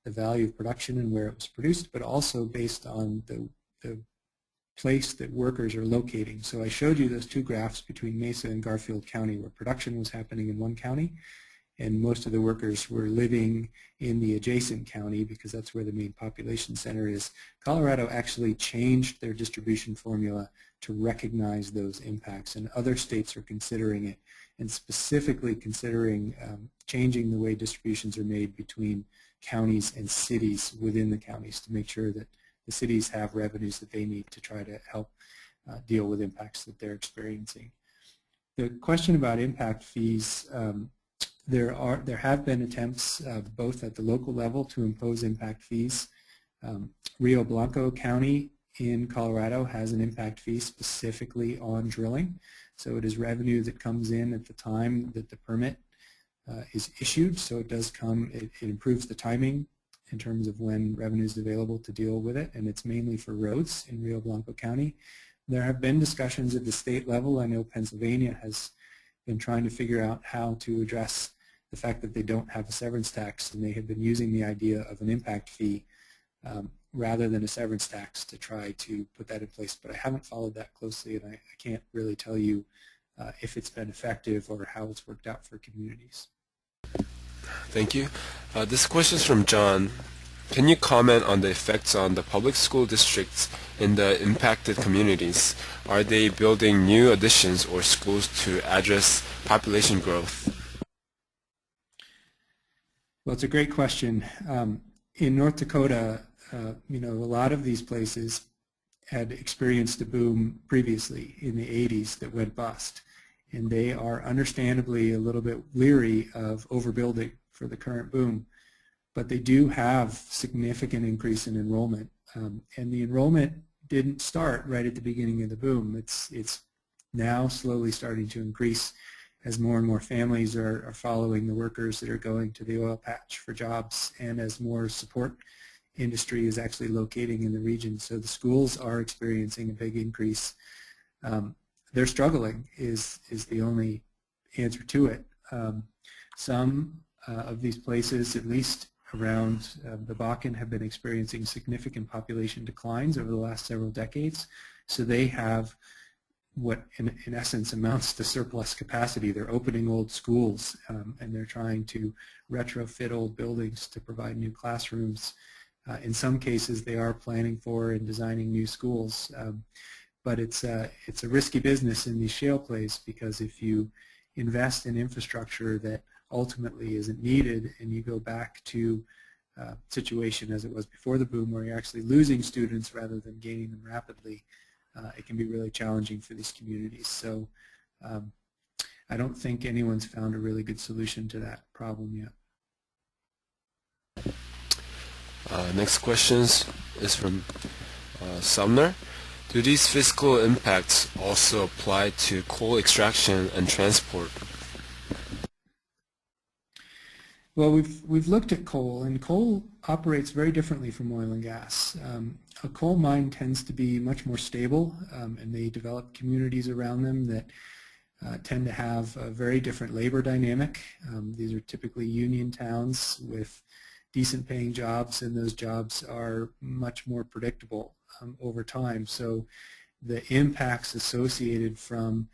the value of production and where it was produced, but also based on the place that workers are locating. So I showed you those two graphs between Mesa and Garfield County where production was happening in one county, and most of the workers were living in the adjacent county because that's where the main population center is. Colorado actually changed their distribution formula to recognize those impacts, and other states are considering it, and specifically considering changing the way distributions are made between counties and cities within the counties to make sure that the cities have revenues that they need to try to help deal with impacts that they're experiencing. The question about impact fees, there have been attempts both at the local level to impose impact fees. Rio Blanco County in Colorado has an impact fee specifically on drilling. So it is revenue that comes in at the time that the permit is issued, so it does come, it improves the timing in terms of when revenue is available to deal with it, and it's mainly for roads in Rio Blanco County. There have been discussions at the state level. I know Pennsylvania has been trying to figure out how to address the fact that they don't have a severance tax, and they have been using the idea of an impact fee rather than a severance tax to try to put that in place. But I haven't followed that closely, and I can't really tell you if it's been effective or how it's worked out for communities. Thank you. This question is from John. Can you comment on the effects on the public school districts in the impacted communities? Are they building new additions or schools to address population growth? Well, it's a great question. In North Dakota, you know, a lot of these places had experienced a boom previously in the 80s that went bust, and they are understandably a little bit leery of overbuilding for the current boom. But they do have significant increase in enrollment, and the enrollment didn't start right at the beginning of the boom. It's now slowly starting to increase as more and more families are following the workers that are going to the oil patch for jobs, and as more support industry is actually locating in the region. So the schools are experiencing a big increase. They're struggling is the only answer to it. Some of these places, at least around the Bakken, have been experiencing significant population declines over the last several decades. So they have what in essence amounts to surplus capacity. They're opening old schools and they're trying to retrofit old buildings to provide new classrooms. In some cases they are planning for and designing new schools, but it's a risky business in these shale plays, because if you invest in infrastructure that ultimately isn't needed and you go back to a situation as it was before the boom where you're actually losing students rather than gaining them rapidly, it can be really challenging for these communities. So I don't think anyone's found a really good solution to that problem yet. Next question is from Sumner. Do these fiscal impacts also apply to coal extraction and transport? Well, we've looked at coal, and coal operates very differently from oil and gas. A coal mine tends to be much more stable, and they develop communities around them that tend to have a very different labor dynamic. These are typically union towns with decent paying jobs, and those jobs are much more predictable over time. So the impacts associated from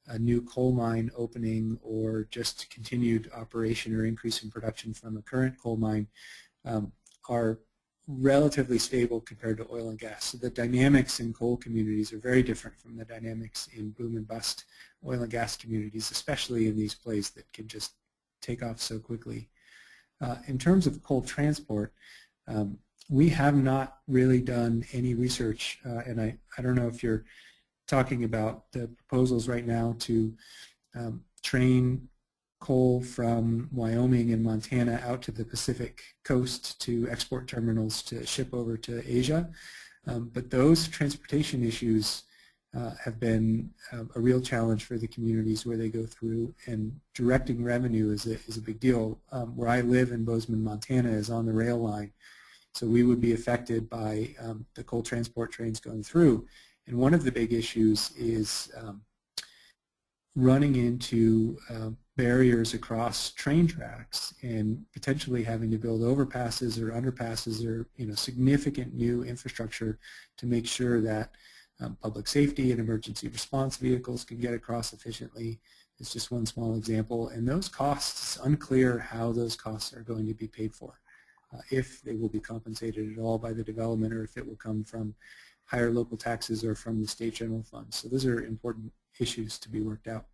a new coal mine opening or just continued operation or increase in production from a current coal mine are relatively stable compared to oil and gas. So the dynamics in coal communities are very different from the dynamics in boom and bust oil and gas communities, especially in these plays that can just take off so quickly. In terms of coal transport, we have not really done any research, and I don't know if you're talking about the proposals right now to train coal from Wyoming and Montana out to the Pacific coast to export terminals to ship over to Asia. But those transportation issues have been a real challenge for the communities where they go through, and directing revenue is a big deal. Where I live in Bozeman, Montana is on the rail line, so we would be affected by the coal transport trains going through. And one of the big issues is running into barriers across train tracks and potentially having to build overpasses or underpasses or significant new infrastructure to make sure that public safety and emergency response vehicles can get across efficiently. It's just one small example, and those costs, it's unclear how those costs are going to be paid for, if they will be compensated at all by the development or if it will come from higher local taxes or from the state general fund. So those are important issues to be worked out.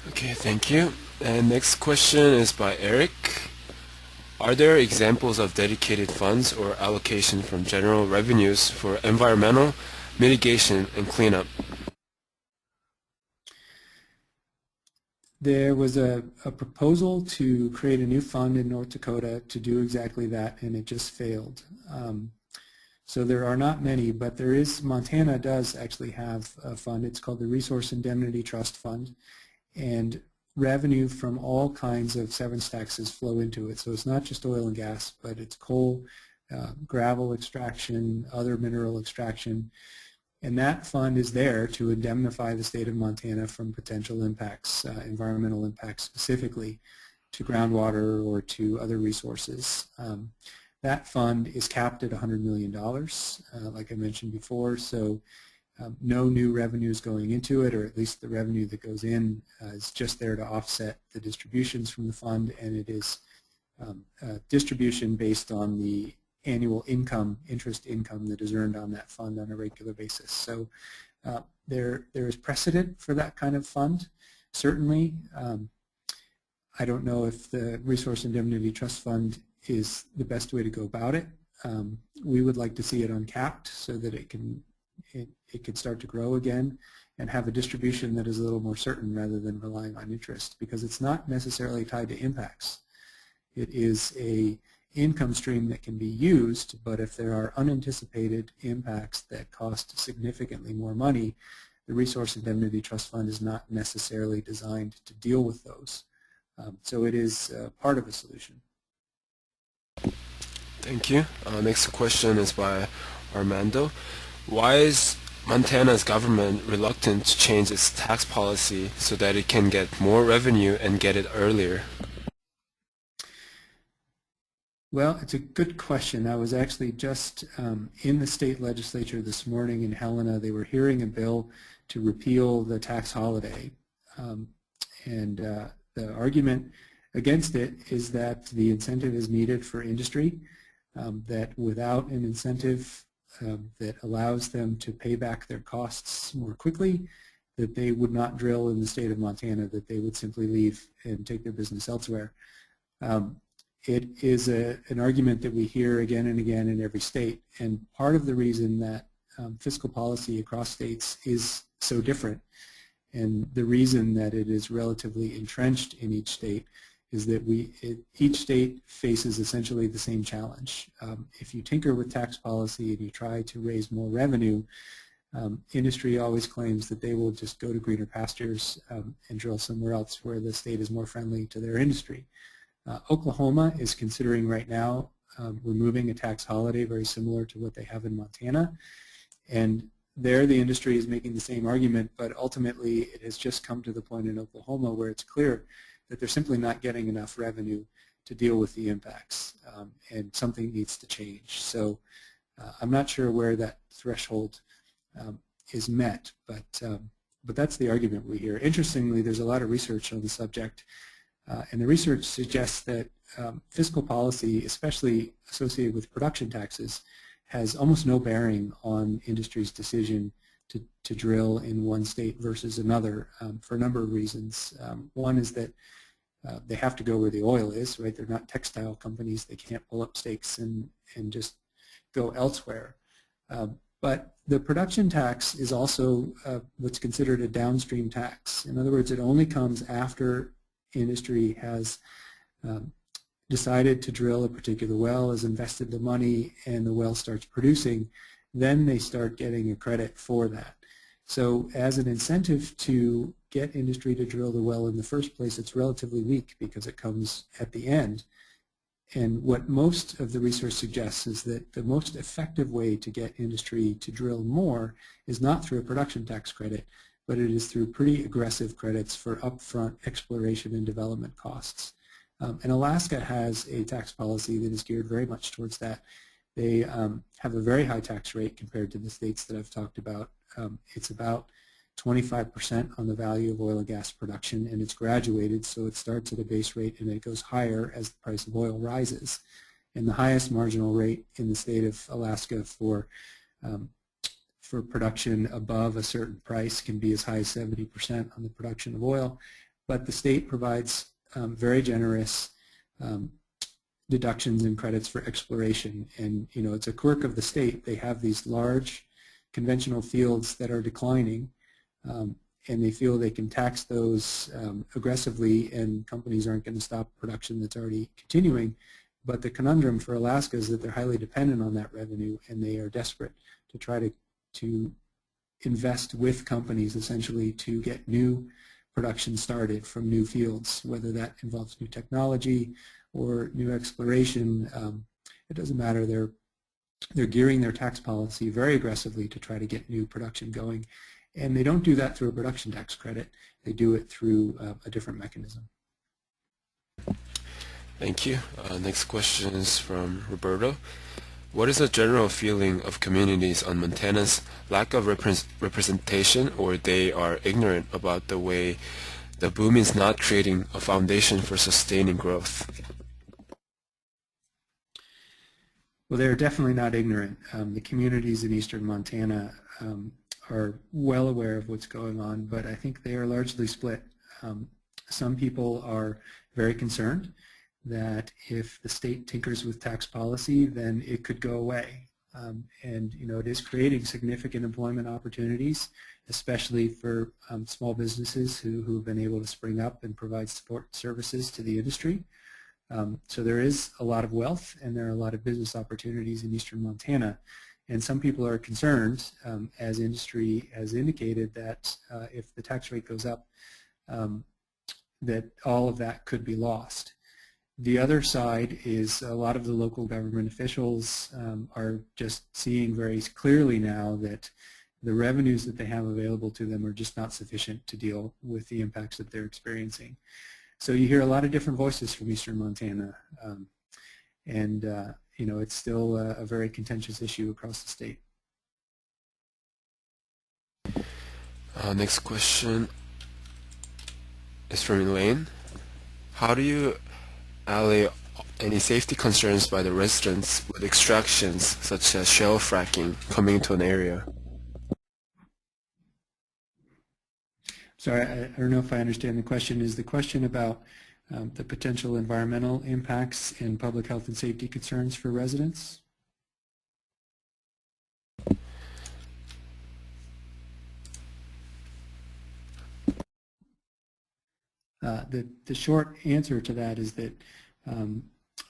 Okay, thank you. And next question is by Eric. Are there examples of dedicated funds or allocation from general revenues for environmental mitigation and cleanup? There was a proposal to create a new fund in North Dakota to do exactly that, and it just failed. So there are not many, but there is, Montana does actually have a fund. It's called the Resource Indemnity Trust Fund, and revenue from all kinds of severance taxes flow into it. So it's not just oil and gas, but it's coal, gravel extraction, other mineral extraction. And that fund is there to indemnify the state of Montana from potential impacts, environmental impacts specifically to groundwater or to other resources. That fund is capped at $100 million, like I mentioned before, so no new revenues going into it, or at least the revenue that goes in is just there to offset the distributions from the fund, and it is a distribution based on the annual income, interest income that is earned on that fund on a regular basis. So there is precedent for that kind of fund, certainly. I don't know if the Resource Indemnity Trust Fund is the best way to go about it. We would like to see it uncapped so that it could start to grow again and have a distribution that is a little more certain rather than relying on interest, because it's not necessarily tied to impacts. It is a income stream that can be used, but if there are unanticipated impacts that cost significantly more money, the Resource Indemnity Trust Fund is not necessarily designed to deal with those. So it is part of a solution. Thank you. Next question is by Armando. Why is Montana's government reluctant to change its tax policy so that it can get more revenue and get it earlier? Well, it's a good question. I was actually just in the state legislature this morning in Helena. They were hearing a bill to repeal the tax holiday. The argument against it is that the incentive is needed for industry, that without an incentive that allows them to pay back their costs more quickly, that they would not drill in the state of Montana, that they would simply leave and take their business elsewhere. It is an argument that we hear again and again in every state, and part of the reason that fiscal policy across states is so different, and the reason that it is relatively entrenched in each state, is that each state faces essentially the same challenge. If you tinker with tax policy and you try to raise more revenue, industry always claims that they will just go to greener pastures and drill somewhere else where the state is more friendly to their industry. Oklahoma is considering right now removing a tax holiday very similar to what they have in Montana, and there the industry is making the same argument, but ultimately it has just come to the point in Oklahoma where it's clear that they're simply not getting enough revenue to deal with the impacts, and something needs to change. So I'm not sure where that threshold is met, but that's the argument we hear. Interestingly, there's a lot of research on the subject, and the research suggests that fiscal policy, especially associated with production taxes, has almost no bearing on industry's decision to drill in one state versus another for a number of reasons. One is that they have to go where the oil is, right? They're not textile companies. They can't pull up stakes and just go elsewhere. But the production tax is also what's considered a downstream tax. In other words, it only comes after industry has decided to drill a particular well, has invested the money, and the well starts producing. Then they start getting a credit for that. So as an incentive to get industry to drill the well in the first place, it's relatively weak because it comes at the end. And what most of the research suggests is that the most effective way to get industry to drill more is not through a production tax credit, but it is through pretty aggressive credits for upfront exploration and development costs. And Alaska has a tax policy that is geared very much towards that. They have a very high tax rate compared to the states that I've talked about. It's about 25% on the value of oil and gas production, and it's graduated, so it starts at a base rate and it goes higher as the price of oil rises. And the highest marginal rate in the state of Alaska for production above a certain price can be as high as 70% on the production of oil, but the state provides very generous deductions and credits for exploration. And you know, it's a quirk of the state. They have these large conventional fields that are declining, and they feel they can tax those aggressively, and companies aren't going to stop production that's already continuing. But the conundrum for Alaska is that they're highly dependent on that revenue, and they are desperate to try to invest with companies essentially to get new production started from new fields, whether that involves new technology or new exploration. It doesn't matter. They're gearing their tax policy very aggressively to try to get new production going. And they don't do that through a production tax credit. They do it through a different mechanism. Thank you. Next question is from Roberto. What is the general feeling of communities on Montana's lack of representation, or they are ignorant about the way the boom is not creating a foundation for sustaining growth? Well, they're definitely not ignorant. The communities in eastern Montana are well aware of what's going on, but I think they are largely split. Some people are very concerned that if the state tinkers with tax policy, then it could go away. And it is creating significant employment opportunities, especially for small businesses who have been able to spring up and provide support services to the industry. So there is a lot of wealth, and there are a lot of business opportunities in eastern Montana. And some people are concerned, as industry has indicated, that if the tax rate goes up, that all of that could be lost. The other side is a lot of the local government officials are just seeing very clearly now that the revenues that they have available to them are just not sufficient to deal with the impacts that they're experiencing. So you hear a lot of different voices from eastern Montana, and it's still a very contentious issue across the state. Next question is from Elaine. How do you allay any safety concerns by the residents with extractions such as shale fracking coming to an area? Sorry, I don't know if I understand the question. Is the question about the potential environmental impacts and public health and safety concerns for residents? The short answer to that is that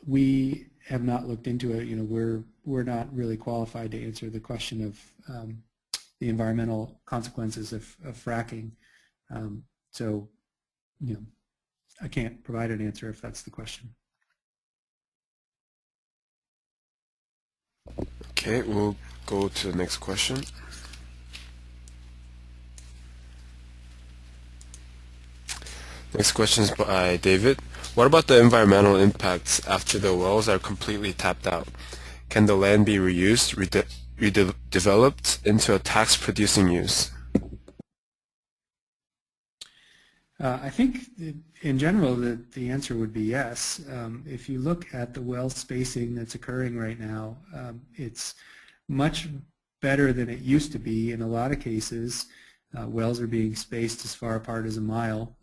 we have not looked into it. We're not really qualified to answer the question of the environmental consequences of fracking. So, I can't provide an answer if that's the question. Okay, we'll go to the next question. Next question is by David. What about the environmental impacts after the wells are completely tapped out? Can the land be reused, redeveloped into a tax-producing use? I think in general the answer would be yes. If you look at the well spacing that's occurring right now, it's much better than it used to be. In a lot of cases, wells are being spaced as far apart as a mile,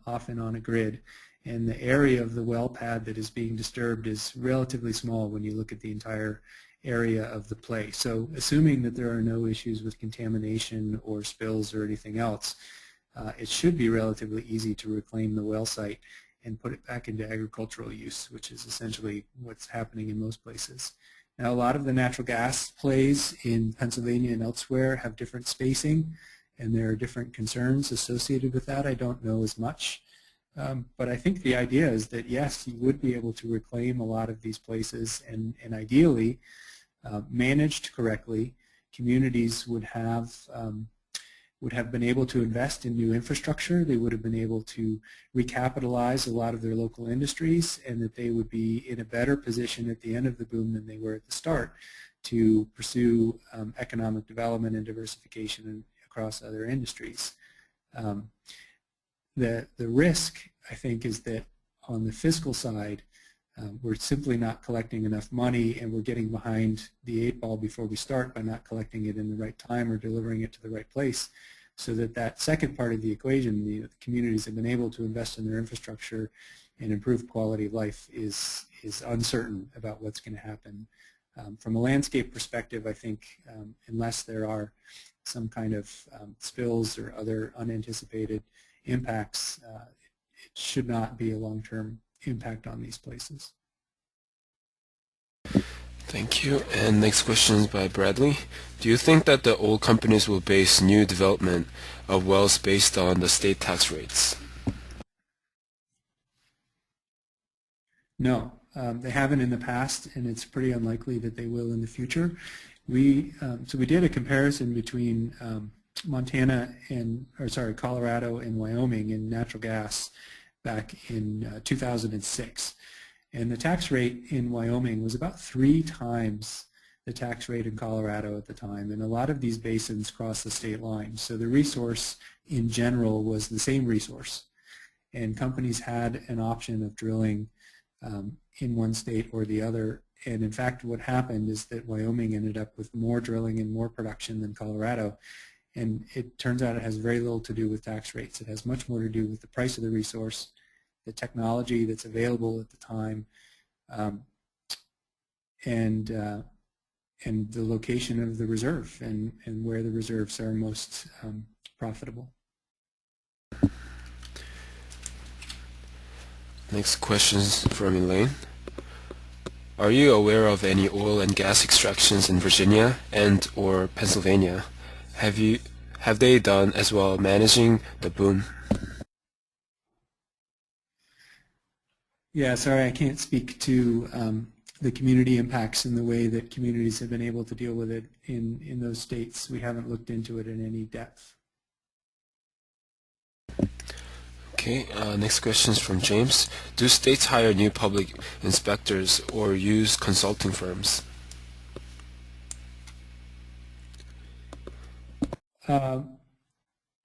often on a grid. And the area of the well pad that is being disturbed is relatively small when you look at the entire area of the play. So assuming that there are no issues with contamination or spills or anything else, it should be relatively easy to reclaim the well site and put it back into agricultural use, which is essentially what's happening in most places. Now, a lot of the natural gas plays in Pennsylvania and elsewhere have different spacing, and there are different concerns associated with that. I don't know as much, but I think the idea is that, yes, you would be able to reclaim a lot of these places, and ideally, managed correctly, communities would have been able to invest in new infrastructure. They would have been able to recapitalize a lot of their local industries, and that they would be in a better position at the end of the boom than they were at the start to pursue economic development and diversification across other industries. The risk, I think, is that on the fiscal side, we're simply not collecting enough money, and we're getting behind the 8 ball before we start by not collecting it in the right time or delivering it to the right place, so that second part of the equation, the communities have been able to invest in their infrastructure and improve quality of life, is uncertain about what's going to happen. From a landscape perspective, I think unless there are some kind of spills or other unanticipated impacts, it should not be a long-term impact on these places. Thank you. And next question is by Bradley. Do you think that the oil companies will base new development of wells based on the state tax rates? No, they haven't in the past, and it's pretty unlikely that they will in the future. So we did a comparison between Colorado and Wyoming in natural gas back in 2006. And the tax rate in Wyoming was about 3 times the tax rate in Colorado at the time. And a lot of these basins cross the state line. So the resource in general was the same resource. And companies had an option of drilling in one state or the other. And in fact, what happened is that Wyoming ended up with more drilling and more production than Colorado. And it turns out it has very little to do with tax rates. It has much more to do with the price of the resource, the technology that's available at the time, and the location of the reserve and where the reserves are most profitable. Next question is from Elaine. Are you aware of any oil and gas extractions in Virginia and or Pennsylvania? Have they done as well managing the boom? Yeah, sorry, I can't speak to the community impacts and the way that communities have been able to deal with it in those states. We haven't looked into it in any depth. Okay, next question is from James. Do states hire new public inspectors or use consulting firms?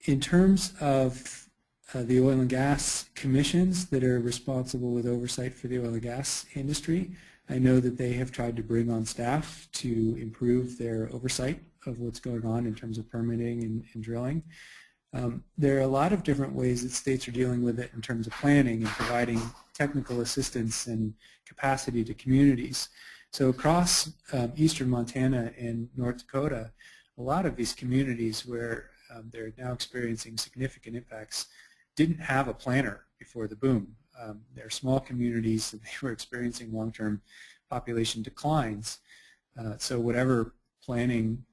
In terms of the oil and gas commissions that are responsible with oversight for the oil and gas industry, I know that they have tried to bring on staff to improve their oversight of what's going on in terms of permitting and drilling. There are a lot of different ways that states are dealing with it in terms of planning and providing technical assistance and capacity to communities. So across eastern Montana and North Dakota, a lot of these communities where they're now experiencing significant impacts didn't have a planner before the boom. They're small communities and they were experiencing long-term population declines. So whatever planning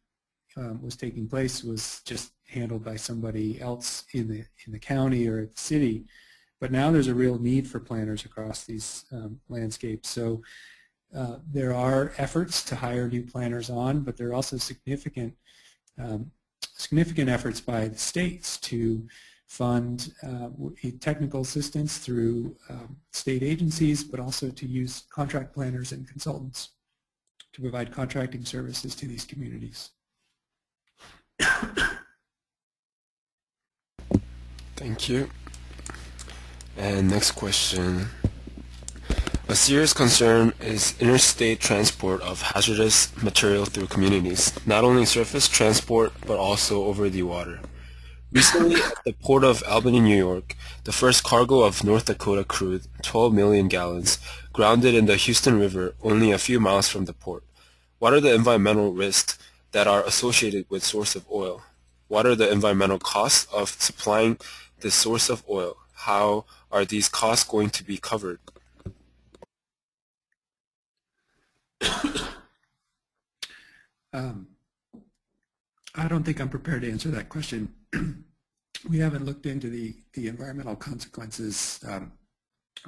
was taking place was just handled by somebody else in the county or the city. But now there's a real need for planners across these landscapes. So there are efforts to hire new planners on, but there are also significant efforts by the states to fund technical assistance through state agencies, but also to use contract planners and consultants to provide contracting services to these communities. Thank you. And next question. A serious concern is interstate transport of hazardous material through communities, not only surface transport, but also over the water. Recently, at the port of Albany, New York, the first cargo of North Dakota crude, 12 million gallons, grounded in the Houston River only a few miles from the port. What are the environmental risks that are associated with source of oil? What are the environmental costs of supplying the source of oil? How are these costs going to be covered? I don't think I'm prepared to answer that question. We haven't looked into the environmental consequences,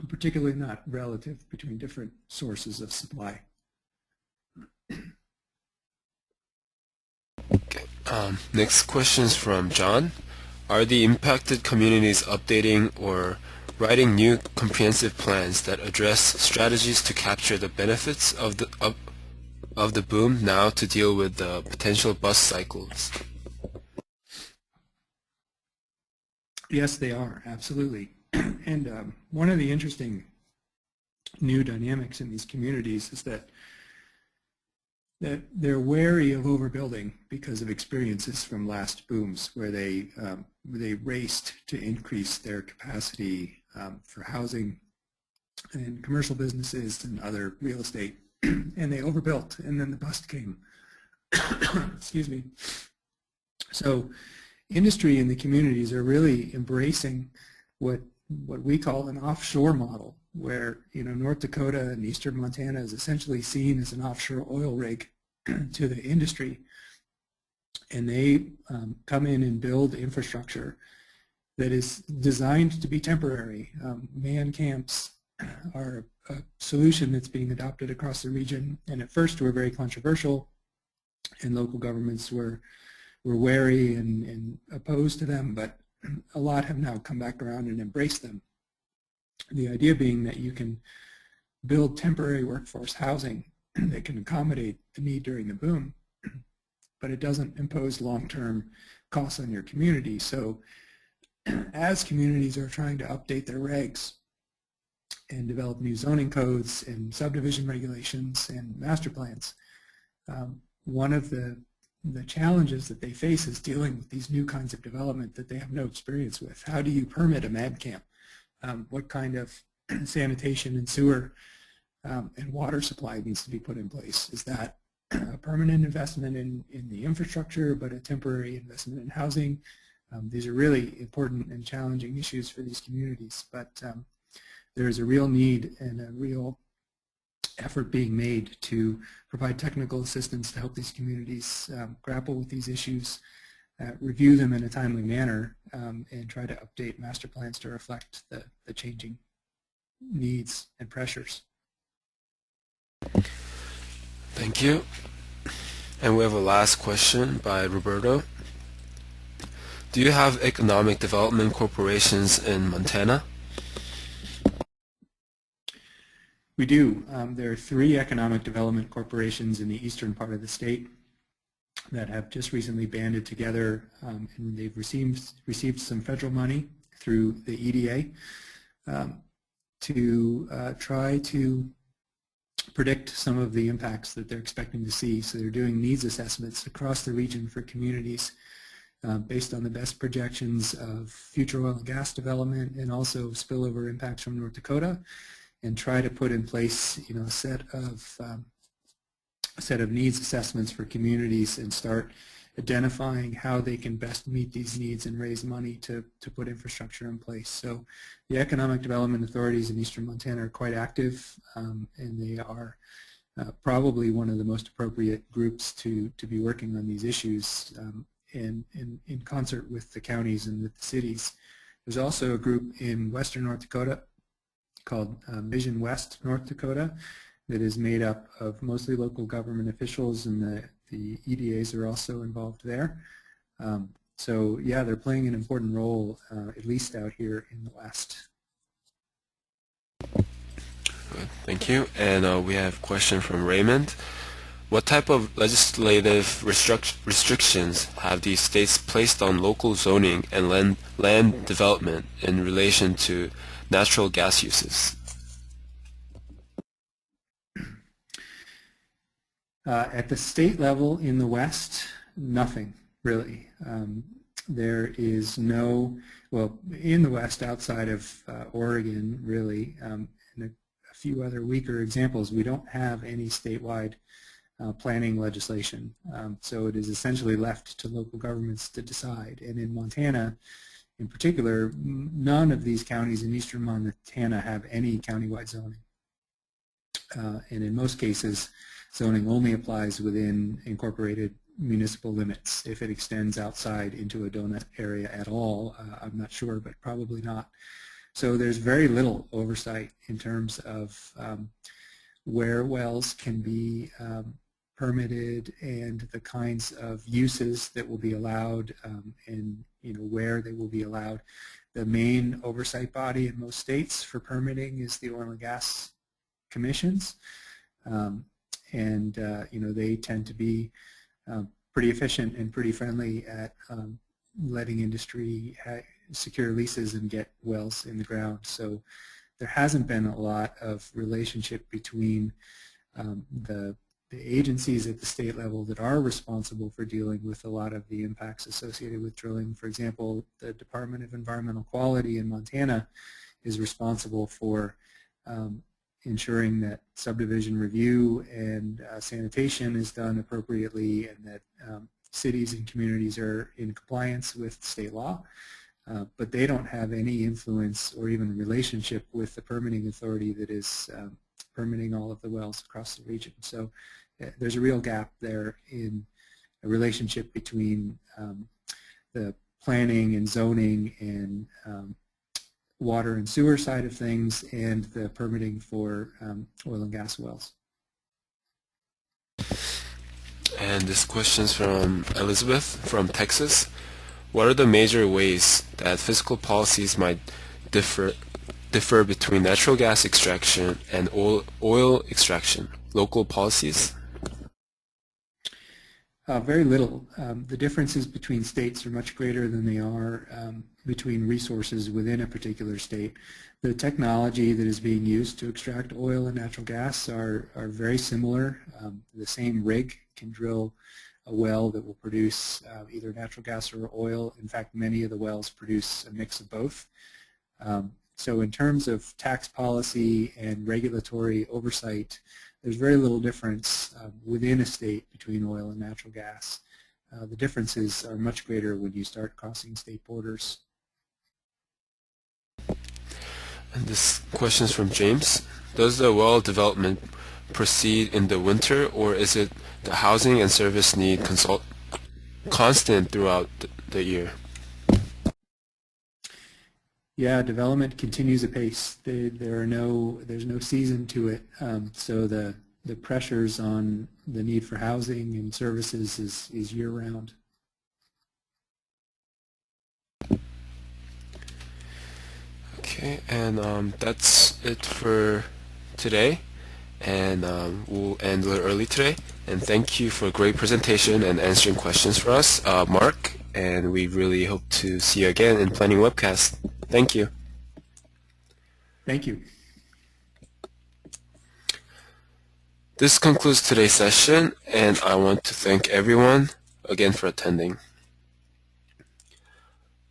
particularly not relative between different sources of supply. Okay. Next question is from John. Are the impacted communities updating or writing new comprehensive plans that address strategies to capture the benefits of the boom now to deal with the potential bust cycles? Yes, they are, absolutely. And one of the interesting new dynamics in these communities is that they're wary of overbuilding because of experiences from last booms where they raced to increase their capacity for housing and commercial businesses and other real estate, and they overbuilt, and then the bust came. Excuse me. So industry and the communities are really embracing what what we call an offshore model, where North Dakota and eastern Montana is essentially seen as an offshore oil rig to the industry, and they come in and build infrastructure that is designed to be temporary. Man camps are a solution that's being adopted across the region, and at first were very controversial, and local governments were wary and opposed to them, but a lot have now come back around and embraced them. The idea being that you can build temporary workforce housing that can accommodate the need during the boom, but it doesn't impose long-term costs on your community. So as communities are trying to update their regs and develop new zoning codes and subdivision regulations and master plans, one of the challenges that they face is dealing with these new kinds of development that they have no experience with. How do you permit a MAD camp? What kind of sanitation and sewer and water supply needs to be put in place? Is that a permanent investment in the infrastructure, but a temporary investment in housing? These are really important and challenging issues for these communities, but there is a real need and a real effort being made to provide technical assistance to help these communities grapple with these issues, review them in a timely manner, and try to update master plans to reflect the changing needs and pressures. Thank you. And we have a last question by Roberto. Do you have economic development corporations in Montana? We do. There are 3 economic development corporations in the eastern part of the state that have just recently banded together, and they've received some federal money through the EDA to try to predict some of the impacts that they're expecting to see. So they're doing needs assessments across the region for communities based on the best projections of future oil and gas development and also spillover impacts from North Dakota, and try to put in place a set of needs assessments for communities and start identifying how they can best meet these needs and raise money to put infrastructure in place. So the economic development authorities in eastern Montana are quite active, and they are probably one of the most appropriate groups to be working on these issues in concert with the counties and with the cities. There's also a group in western North Dakota called Vision West North Dakota that is made up of mostly local government officials, and the EDAs are also involved there. So yeah, they're playing an important role, at least out here in the West. Good, thank you. And we have a question from Raymond. What type of legislative restrictions have these states placed on local zoning and land development in relation to natural gas uses? At the state level in the West, nothing really. There is no, well, in the West outside of Oregon really, and a few other weaker examples, we don't have any statewide planning legislation. So it is essentially left to local governments to decide. And in Montana, in particular, none of these counties in eastern Montana have any countywide zoning. And in most cases, zoning only applies within incorporated municipal limits. If it extends outside into a donut area at all, I'm not sure, but probably not. So there's very little oversight in terms of where wells can be permitted and the kinds of uses that will be allowed, and where they will be allowed. The main oversight body in most states for permitting is the oil and gas commissions, and they tend to be pretty efficient and pretty friendly at letting industry secure leases and get wells in the ground. So there hasn't been a lot of relationship between the agencies at the state level that are responsible for dealing with a lot of the impacts associated with drilling. For example, the Department of Environmental Quality in Montana is responsible for ensuring that subdivision review and sanitation is done appropriately, and that cities and communities are in compliance with state law. but they don't have any influence or even relationship with the permitting authority that is permitting all of the wells across the region. So there's a real gap there in a relationship between the planning and zoning and water and sewer side of things and the permitting for oil and gas wells. And this question's from Elizabeth from Texas. What are the major ways that fiscal policies might differ between natural gas extraction and oil extraction? Local policies? Very little. The differences between states are much greater than they are between resources within a particular state. The technology that is being used to extract oil and natural gas are very similar. The same rig can drill a well that will produce either natural gas or oil. In fact, many of the wells produce a mix of both. So in terms of tax policy and regulatory oversight, there's very little difference within a state between oil and natural gas. The differences are much greater when you start crossing state borders. And this question is from James. Does the well development proceed in the winter, or is it the housing and service need constant throughout the year? Yeah, development continues apace. There's no season to it, so the pressures on the need for housing and services is year-round. Okay, and that's it for today, and we'll end a little early today. And thank you for a great presentation and answering questions for us, Mark, and we really hope to see you again in Planning Webcast. Thank you. Thank you. This concludes today's session, and I want to thank everyone again for attending.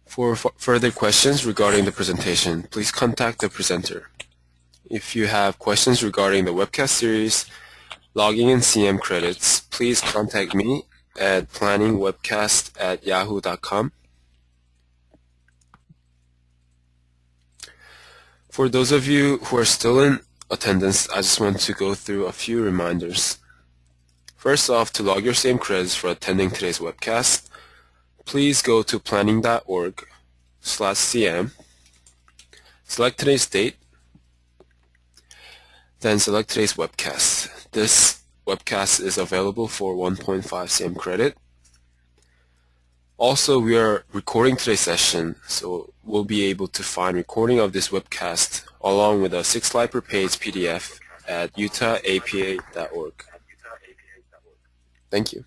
For further questions regarding the presentation, please contact the presenter. If you have questions regarding the webcast series, logging in CM credits, please contact me at planningwebcast@yahoo.com. For those of you who are still in attendance, I just want to go through a few reminders. First off, to log your same credits for attending today's webcast, please go to planning.org/cm, select today's date, then select today's webcast. This webcast is available for 1.5 CM credit. Also, we are recording today's session, so we'll be able to find recording of this webcast along with a 6-slide per page PDF at utahapa.org. Thank you.